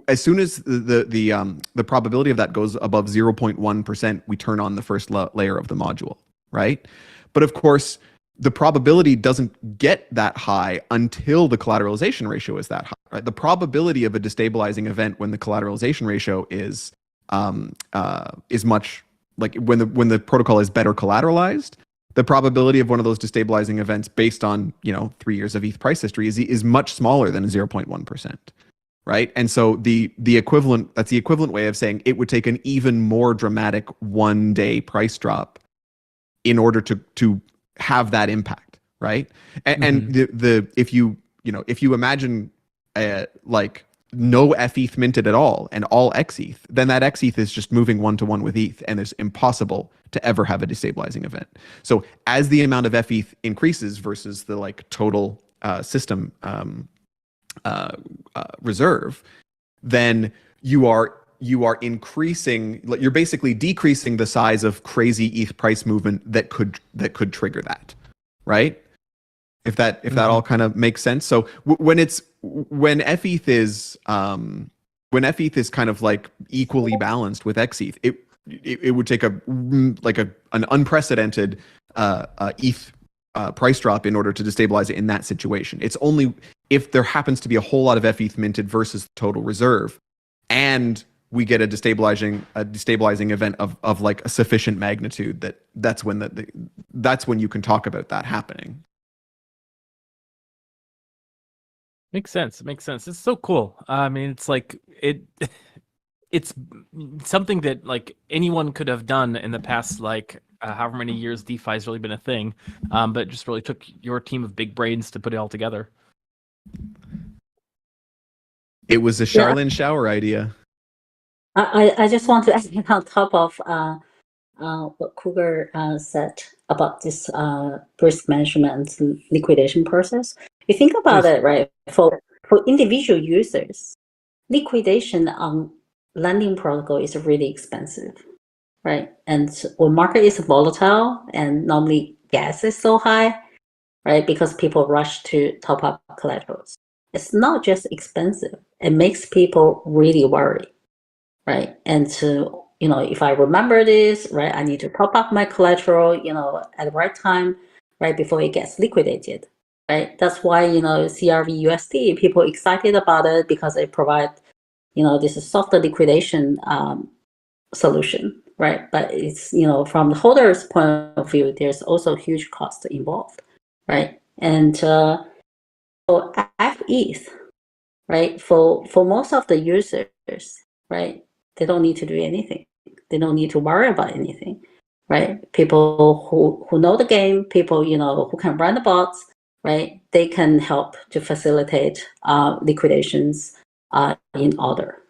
as soon as the probability of that goes above 0.1%, we turn on the first layer of the module, right? But of course, the probability doesn't get that high until the collateralization ratio is that high. Right? The probability of a destabilizing event when the collateralization ratio is much, like when the protocol is better collateralized, the probability of one of those destabilizing events based on 3 years of ETH price history is much smaller than 0.1%. Right. And so that's the equivalent way of saying it would take an even more dramatic 1 day price drop in order to have that impact. Right. And if you imagine like no FETH minted at all and all XETH, then that XETH is just moving 1-to-1 with ETH, and it's impossible to ever have a destabilizing event. So as the amount of FETH increases versus the like total system reserve, then you are increasing, you're basically decreasing the size of crazy ETH price movement that could trigger that, right? If that all kind of makes sense. So when FETH is kind of like equally balanced with XETH, it would take an unprecedented ETH price drop in order to destabilize it in that situation. It's only if there happens to be a whole lot of FETH minted versus total reserve, and we get a destabilizing event of like a sufficient magnitude that's when you can talk about that happening. Makes sense. It's so cool. I mean, it's like it's something that like anyone could have done in the past, like however many years DeFi has really been a thing, but it just really took your team of big brains to put it all together. It was a Sharlyn shower idea. I just want to add on top of what Cougar said about this risk management liquidation process. You think about it, right? For individual users, liquidation on lending protocol is really expensive, right? And when market is volatile and normally gas is so high, right? Because people rush to top up collaterals. It's not just expensive; it makes people really worry, right? And if I remember this, right, I need to top up my collateral, at the right time, right, before it gets liquidated, right? That's why, CRV USD, people excited about it because it provides, this is softer liquidation solution, right? But it's, from the holder's point of view, there's also huge cost involved, right? And so FETH, right, for most of the users, right, they don't need to do anything. They don't need to worry about anything, right? People who know the game, people, who can run the bots, right? They can help to facilitate liquidations in order,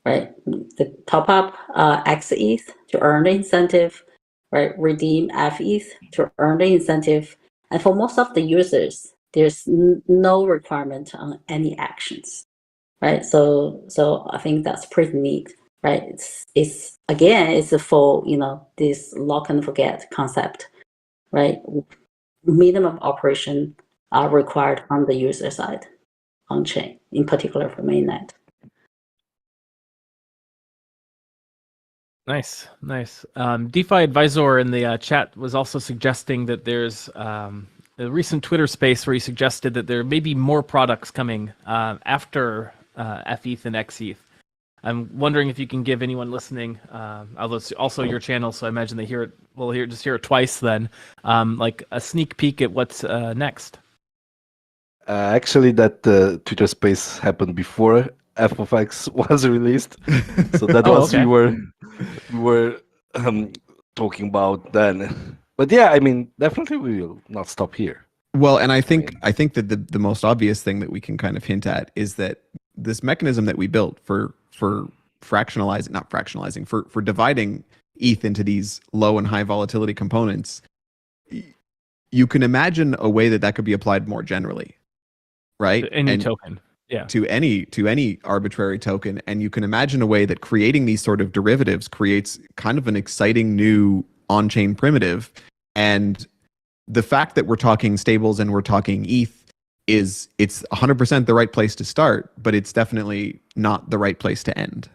right? The top up XETH to earn the incentive, right? Redeem FETH to earn the incentive. And for most of the users, there's no requirement on any actions, right? So I think that's pretty neat, right? It's a full, this lock and forget concept, right? Minimum operation are required on the user side on chain, in particular for mainnet. Nice. DeFi Advisor in the chat was also suggesting that there's a recent Twitter space where he suggested that there may be more products coming after FETH and XETH. I'm wondering if you can give anyone listening, although it's also your channel, so I imagine they hear it. We'll hear it twice then. Like a sneak peek at what's next. Actually, that Twitter space happened before FFX was released, so that was okay. we were talking about then. But yeah, I mean, definitely we will not stop here. Well, and I think that the most obvious thing that we can kind of hint at is that this mechanism that we built for dividing ETH into these low and high volatility components, you can imagine a way that could be applied more generally, right? Any token. Yeah. to any arbitrary token, and you can imagine a way that creating these sort of derivatives creates kind of an exciting new on-chain primitive. And the fact that we're talking stables and we're talking ETH it's 100% the right place to start, but it's definitely not the right place to end.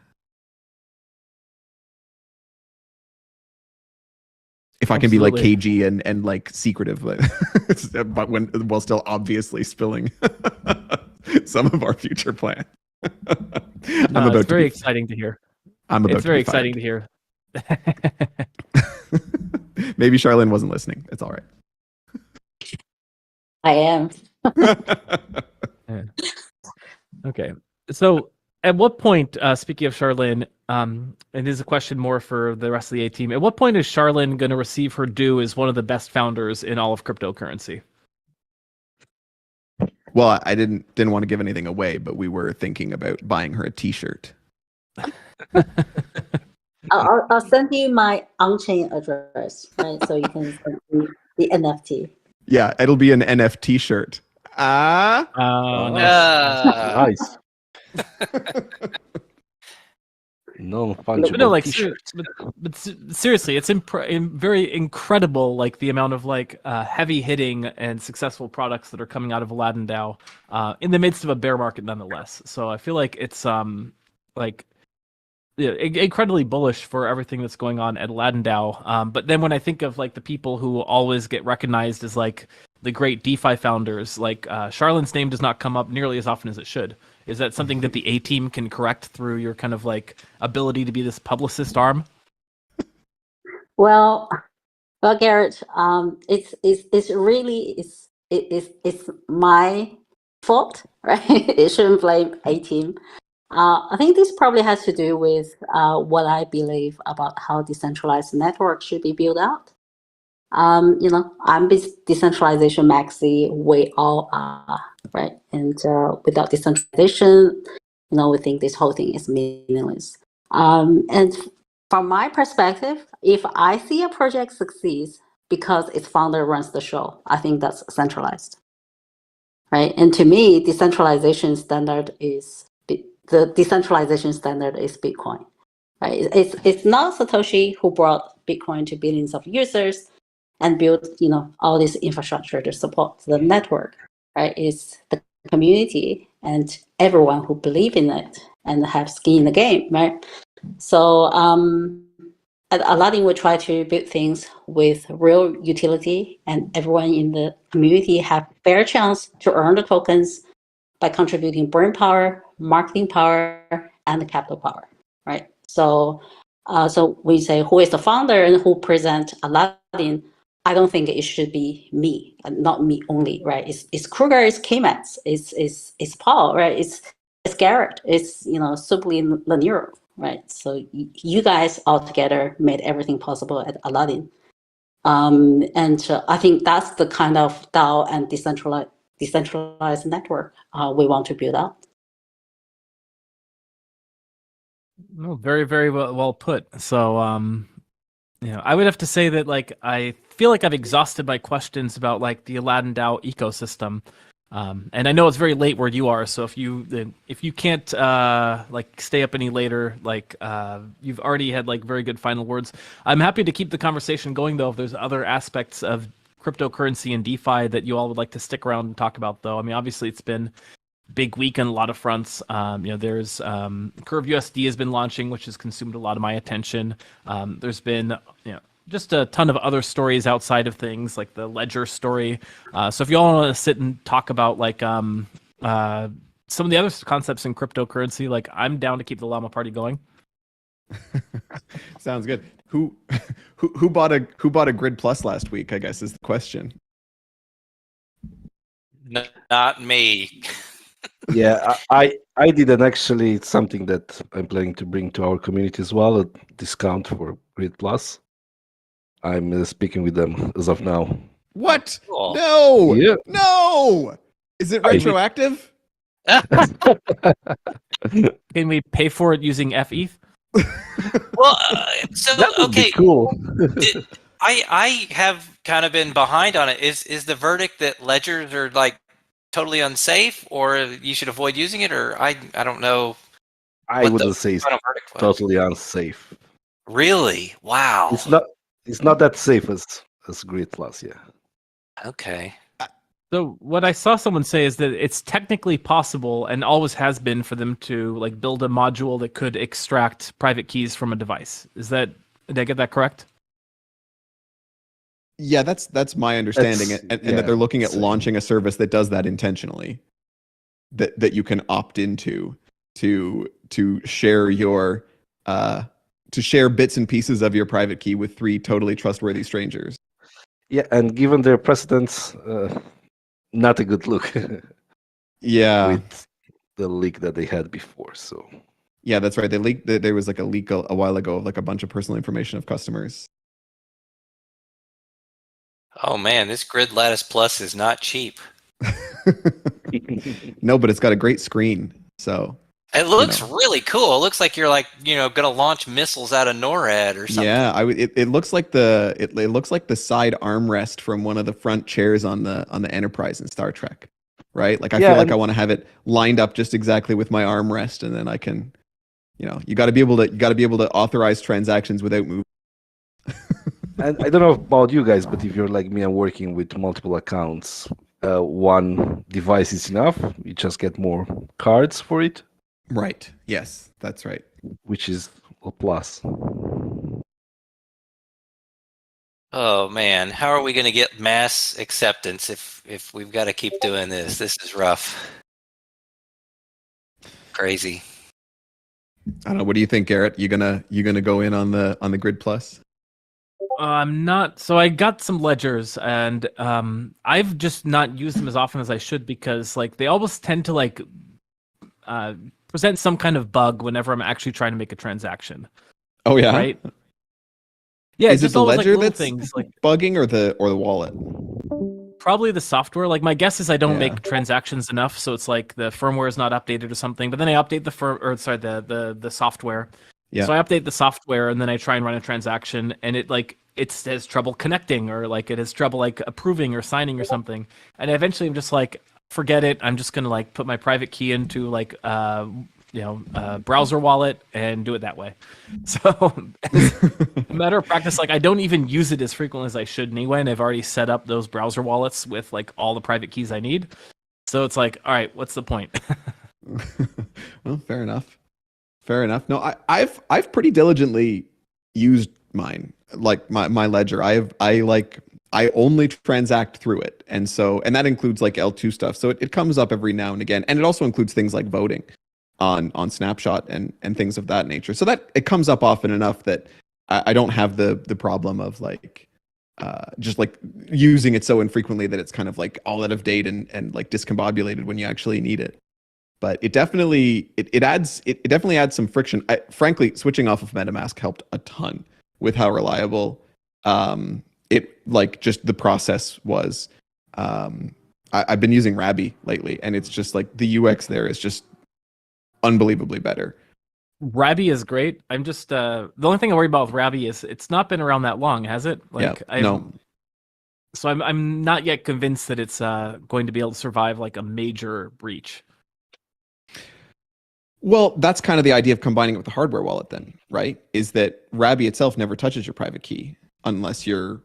If I can be like Absolutely. cagey and like secretive, but while still obviously spilling some of our future plan. No, it's very exciting to hear. It's very exciting to hear. Maybe Sharlyn wasn't listening. It's all right. I am. Okay. So at what point, speaking of Sharlyn, and this is a question more for the rest of the A team, at what point is Sharlyn going to receive her due as one of the best founders in all of cryptocurrency? Well, I didn't want to give anything away, but we were thinking about buying her a T-shirt. I'll send you my on-chain address, right? So you can send me the NFT. Yeah, it'll be an NFT shirt. Nice. Nice. No fungible But no, like, t-shirts. but seriously, it's very incredible, like the amount of like heavy hitting and successful products that are coming out of Aladdin DAO in the midst of a bear market, nonetheless. So I feel like it's like incredibly bullish for everything that's going on at Aladdin DAO. But then when I think of like the people who always get recognized as like the great DeFi founders, like Sharlyn's name does not come up nearly as often as it should. Is that something that the A team can correct through your kind of like ability to be this publicist arm? Well, Garrett, it's really it's my fault, right? It shouldn't blame A team. I think this probably has to do with what I believe about how decentralized networks should be built out. I'm decentralization maxi. We all are, right? And without decentralization, we think this whole thing is meaningless. And from my perspective, if I see a project succeeds because its founder runs the show, I think that's centralized, right? And to me, the decentralization standard is Bitcoin, right? It's not Satoshi who brought Bitcoin to billions of users and built, all this infrastructure to support the network, right? It's the community and everyone who believe in it and have skin in the game, right? So at Aladdin, we try to build things with real utility, and everyone in the community have fair chance to earn the tokens by contributing brain power, marketing power, and capital power, right? So we say who is the founder and who present Aladdin. I don't think it should be me, not me only, right? It's Kruger, it's K-Mats, it's Paul, right? It's Garrett, it's Sublin Lanero, right? So you guys all together made everything possible at Aladdin, and I think that's the kind of DAO and decentralized network we want to build up. No, very, very well put. So, I would have to say that like I feel like I've exhausted my questions about like the Aladdin DAO ecosystem, and I know it's very late where you are. So if you can't like stay up any later, like you've already had like very good final words. I'm happy to keep the conversation going though. If there's other aspects of cryptocurrency and DeFi that you all would like to stick around and talk about, though. I mean, obviously it's been a big week on a lot of fronts. There's Curve USD has been launching, which has consumed a lot of my attention. There's been just a ton of other stories outside of things like the Ledger story. So if you all want to sit and talk about like some of the other concepts in cryptocurrency, like I'm down to keep the Llama Party going. Sounds good. Who bought a Grid Plus last week, I guess is the question. Not me. Yeah, I did, and actually it's something that I'm planning to bring to our community as well, a discount for Grid Plus. I'm speaking with them as of now. What? Cool. No. Yeah. No. Is it retroactive? Can we pay for it using FETH? Well, so That would okay, be cool. I have kind of been behind on it. Is the verdict that ledgers are like totally unsafe, or you should avoid using it, or I don't know I what the wouldn't say it's final verdict was. totally unsafe. Really? Wow. It's not that safe as Grid Plus, yeah. Okay. So what I saw someone say is that it's technically possible and always has been for them to like build a module that could extract private keys from a device. Did I get that correct? Yeah, that's my understanding, and that they're looking at launching a service that does that intentionally. That you can opt into to share your to share bits and pieces of your private key with 3 totally trustworthy strangers. Yeah, and given their precedents, not a good look. Yeah. With the leak that they had before, so. Yeah, that's right. They leaked. There was like a leak a while ago of like a bunch of personal information of customers. Oh man, this Grid Lattice Plus is not cheap. No, but it's got a great screen. So it looks really cool. It looks like you're like gonna launch missiles out of NORAD or something. Yeah, it looks like it looks like the side armrest from one of the front chairs on the Enterprise in Star Trek, right? Like I feel like I want to have it lined up just exactly with my armrest, and then I can, you got to be able to authorize transactions without moving. And I don't know about you guys, but if you're like me and working with multiple accounts, one device is enough. You just get more cards for it. Right. Yes, that's right. Which is a plus. Oh man, how are we going to get mass acceptance if we've got to keep doing this? This is rough. Crazy. I don't know. What do you think, Garrett? You gonna go in on the Grid Plus? I'm not. So I got some ledgers, and I've just not used them as often as I should because like they always tend to like present some kind of bug whenever I'm actually trying to make a transaction. Oh yeah. Right. Yeah. Is it the ledger like, that's things, like, bugging or the wallet? Probably the software. Like my guess is I don't make transactions enough, so it's like the firmware is not updated or something. But then I update the software. Yeah. So I update the software and then I try and run a transaction, and it has trouble connecting, or like it has trouble like approving or signing or something. And eventually I'm just like, forget it. I'm just gonna like put my private key into like browser wallet and do it that way. So as a matter of practice, like I don't even use it as frequently as I should anyway, and I've already set up those browser wallets with like all the private keys I need. So it's like, all right, what's the point? Well, fair enough. No, I've pretty diligently used mine, like my ledger. I only transact through it, and that includes like L2 stuff. So it comes up every now and again, and it also includes things like voting on Snapshot and things of that nature. So that it comes up often enough that I don't have the problem of like just like using it so infrequently that it's kind of like all out of date and like discombobulated when you actually need it. But it definitely definitely adds some friction. Frankly, switching off of MetaMask helped a ton with how reliable it like just the process was. I've been using Rabby lately, and it's just like the UX there is just unbelievably better. Rabby is great. I'm just the only thing I worry about with Rabby is it's not been around that long, has it? Like, yeah, no. So I'm not yet convinced that it's going to be able to survive like a major breach. Well, that's kind of the idea of combining it with the hardware wallet then, right? Is that Rabby itself never touches your private key unless you're,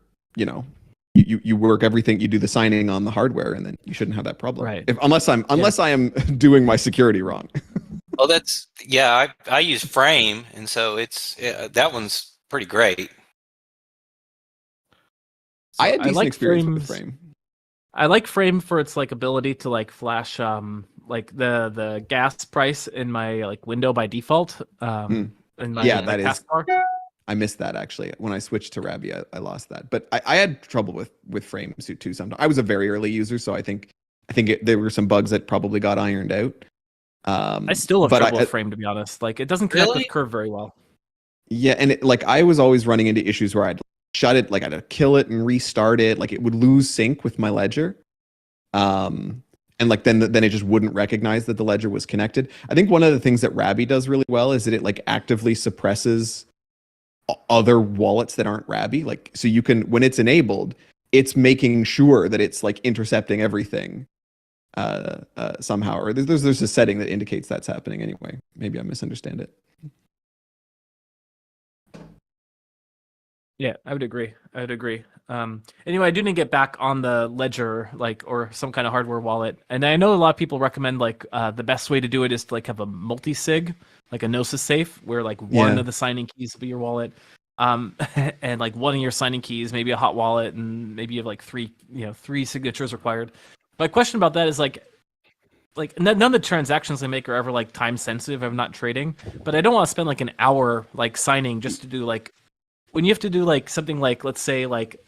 you work everything, you do the signing on the hardware, and then you shouldn't have that problem. Right. Unless I am doing my security wrong. Oh, I use Frame, and so that one's pretty great. So I had decent experience Frame. with Frame. I like Frame for its like ability to like flash like the gas price in my like window by default. In my, that is. taskbar. I missed that actually. When I switched to Rabby, I lost that. But I had trouble with Frame too sometimes. I was a very early user, so I think there were some bugs that probably got ironed out. I still have trouble with Frame, to be honest. Like it doesn't connect with Curve very well. Yeah, and I was always running into issues where I'd shut it, like I'd kill it and restart it, like it would lose sync with my ledger. And like then it just wouldn't recognize that the ledger was connected. I think one of the things that Rabby does really well is that it like actively suppresses other wallets that aren't Rabby. Like so you can, when it's enabled, it's making sure that it's like intercepting everything. somehow, or there's a setting that indicates that's happening anyway. Maybe I misunderstand it. Yeah, I would agree. Anyway, I do need to get back on the ledger, like, or some kind of hardware wallet. And I know a lot of people recommend like the best way to do it is to like have a multi-sig, like a Gnosis safe, where like one of the signing keys will be your wallet. And like one of your signing keys, maybe a hot wallet, and maybe you have like three signatures required. My question about that is like none of the transactions I make are ever like time sensitive. I'm not trading, but I don't want to spend like an hour like signing just to do like, when you have to do like something like, let's say like,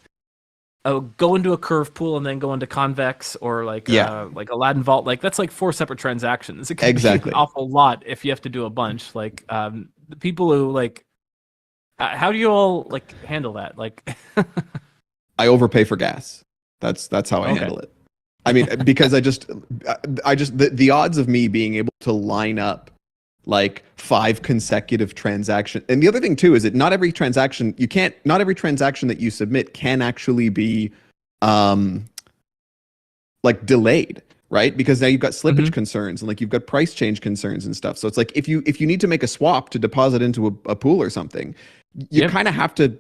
go into a curve pool and then go into convex, or like like Aladdin Vault, like that's like 4 separate transactions. It can be an awful lot if you have to do a bunch. Like the people who like, how do you all like handle that? Like, I overpay for gas. That's how I handle it. I mean, because I just the odds of me being able to line up like 5 consecutive transactions. And the other thing too is that not every transaction that you submit can actually be like delayed, right? Because now you've got slippage concerns, and like you've got price change concerns and stuff. So it's like if you need to make a swap to deposit into a pool or something, you kind of have to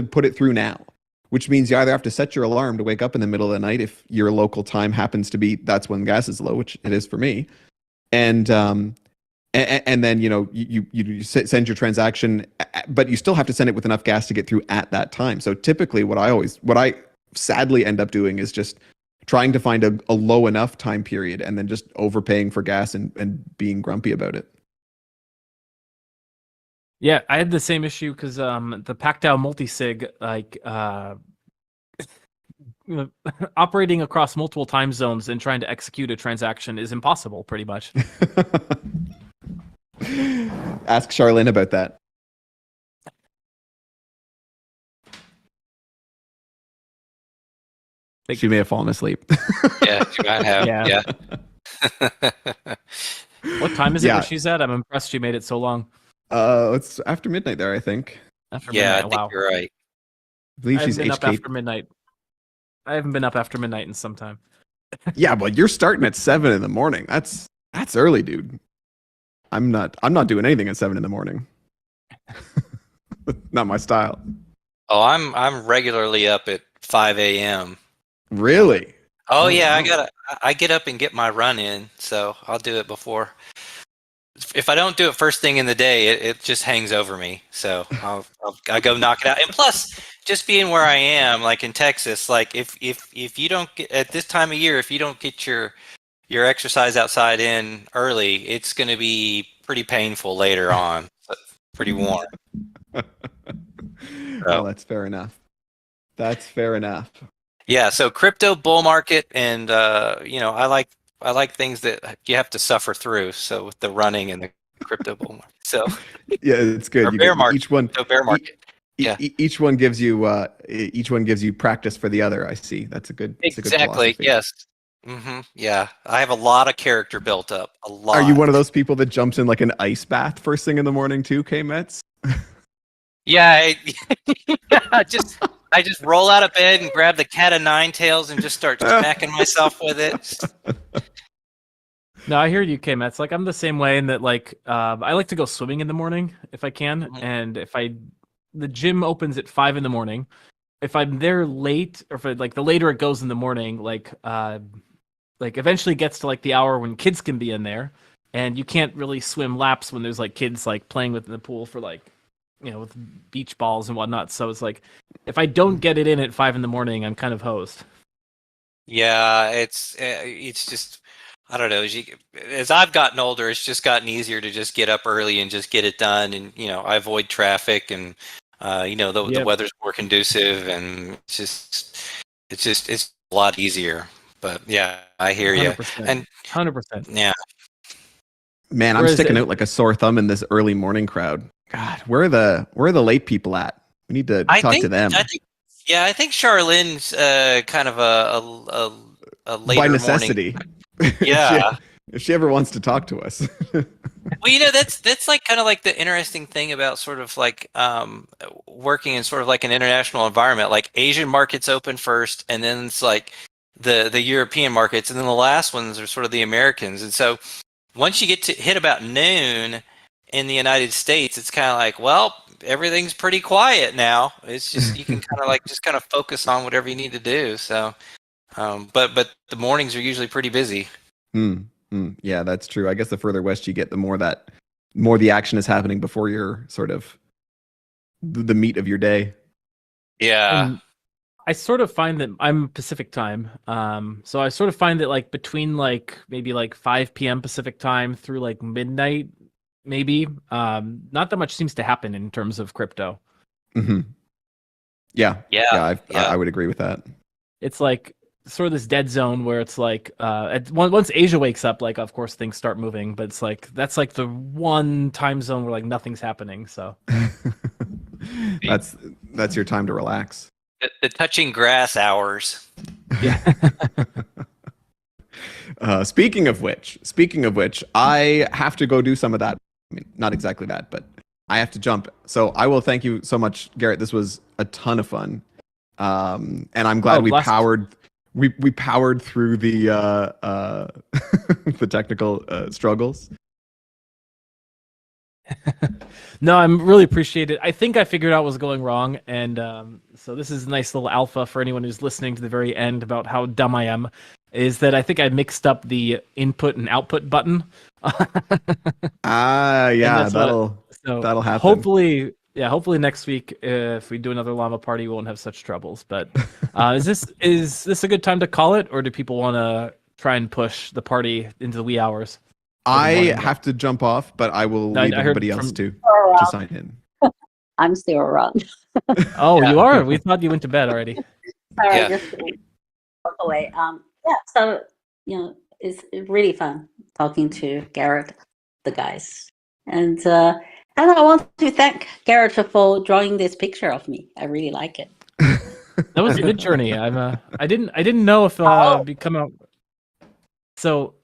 put it through now, which means you either have to set your alarm to wake up in the middle of the night if your local time happens to be that's when gas is low, which it is for me. And then you send your transaction, but you still have to send it with enough gas to get through at that time. So typically, what I sadly end up doing is just trying to find a low enough time period, and then just overpaying for gas and being grumpy about it. Yeah, I had the same issue because the Pactao multi-sig, like operating across multiple time zones and trying to execute a transaction is impossible, pretty much. Ask Sharlyn about that. She may have fallen asleep. Yeah, she might have. Yeah. What time is it where she's at? I'm impressed she made it so long. It's after midnight there, I think. After midnight, I think you're right. I believe she's been HK. up after midnight. I haven't been up after midnight in some time. Yeah, but you're starting at 7 in the morning. That's early, dude. I'm not doing anything at 7 in the morning. Not my style. Oh, I'm regularly up at 5 a.m. Really? Oh yeah, I get up and get my run in, so I'll do it before. If I don't do it first thing in the day, it just hangs over me. So I go knock it out. And plus, just being where I am, like in Texas, like if you don't get at this time of year, if you don't get your exercise outside in early, it's going to be pretty painful later on. Pretty warm. Well, that's fair enough. Yeah, so crypto bull market, and I like things that you have to suffer through. So with the running and the crypto bull market, so yeah, it's good. Bear market. Each one, bear market. Each one gives you practice for the other. I see. That's a good. Exactly. Good yes. Yeah, I have a lot of character built up. A lot. Are you one of those people that jumps in like an ice bath first thing in the morning too, K-Mets? Yeah, I just roll out of bed and grab the cat of nine tails and just start smacking myself with it. No, I hear you, K-Mets. Like I'm the same way in that like I like to go swimming in the morning if I can, and the gym opens at 5 in the morning. If I'm there late, or if the later it goes in the morning, like eventually gets to like the hour when kids can be in there, and you can't really swim laps when there's like kids like playing within the pool for like with beach balls and whatnot. So it's like if I don't get it in at 5 in the morning, I'm kind of hosed. Yeah, it's just I don't know. As I've gotten older, it's just gotten easier to just get up early and just get it done, and I avoid traffic, and the weather's more conducive, and it's a lot easier. But yeah, I hear you. 100%. And 100%. Yeah. Man, I'm sticking out like a sore thumb in this early morning crowd. God, where are the late people at? We need to talk to them. I think Sharlyn's kind of a later by necessity. Morning. Yeah. if she ever wants to talk to us. Well, that's like kind of like the interesting thing about sort of like working in sort of like an international environment. Like Asian markets open first, and then it's like the European markets, and then the last ones are sort of the Americans. And so once you get to hit about noon in the United States, it's kind of like, well, everything's pretty quiet now. It's just you can kind of like just kind of focus on whatever you need to do. So, but the mornings are usually pretty busy. Yeah, that's true. I guess the further west you get, the more the action is happening before you're sort of the meat of your day. Yeah. And I sort of find that I'm Pacific time. So I sort of find that like between like maybe like 5 p.m. Pacific time through like midnight, maybe, not that much seems to happen in terms of crypto. Mm-hmm. Yeah. I would agree with that. It's like sort of this dead zone where it's like once Asia wakes up, like of course things start moving, but it's like that's like the one time zone where like nothing's happening. So that's your time to relax. The touching grass hours. Yeah. Speaking of which, I have to go do some of that. I mean, not exactly that, but I have to jump. So I will thank you so much, Garrett. This was a ton of fun. And I'm glad we powered through the the technical struggles. No, I'm really appreciate it. I think I figured out what was going wrong, and so this is a nice little alpha for anyone who's listening to the very end about how dumb I am. Is that I think I mixed up the input and output button. Yeah, that'll happen. Hopefully next week, if we do another Llama Party, we won't have such troubles. But is this a good time to call it, or do people want to try and push the party into the wee hours? I have to jump off, but I will leave everybody else to sign in. I'm still around. Oh, you are? We thought you went to bed already. Sorry, Yeah. just walk away. Yeah, so it's really fun talking to Garrett, the guys, and I want to thank Garrett for drawing this picture of me. I really like it. That was a good journey. I didn't know if it'd be come out. So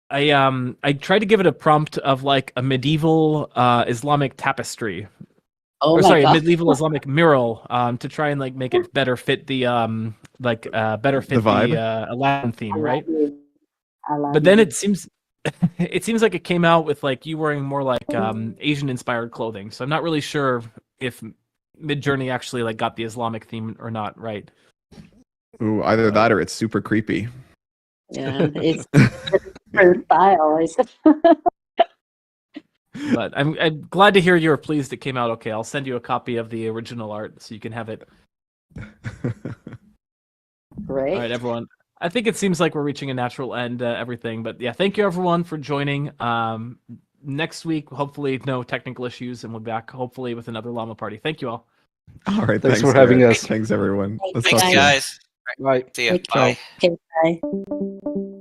I tried to give it a prompt of like a medieval Islamic tapestry. Oh Or my sorry, a God. medieval Islamic mural to try and like make it better fit the vibe. Aladdin theme, right? I love But then you. it seems like it came out with like you wearing more like Asian inspired clothing. So I'm not really sure if Midjourney actually like got the Islamic theme or not, right? Ooh, either that or it's super creepy. Yeah, it's different style. But I'm glad to hear you were pleased it came out okay. I'll send you a copy of the original art so you can have it. Great. All right, everyone. I think it seems like we're reaching a natural end, everything. But yeah, thank you everyone for joining. Next week, hopefully no technical issues, and we'll be back hopefully with another Llama Party. Thank you all. All right, Thanks for having Garrett. us. Thanks everyone. Let's Thanks, talk soon. guys. Bye. See ya. Take Bye. care. Okay, bye.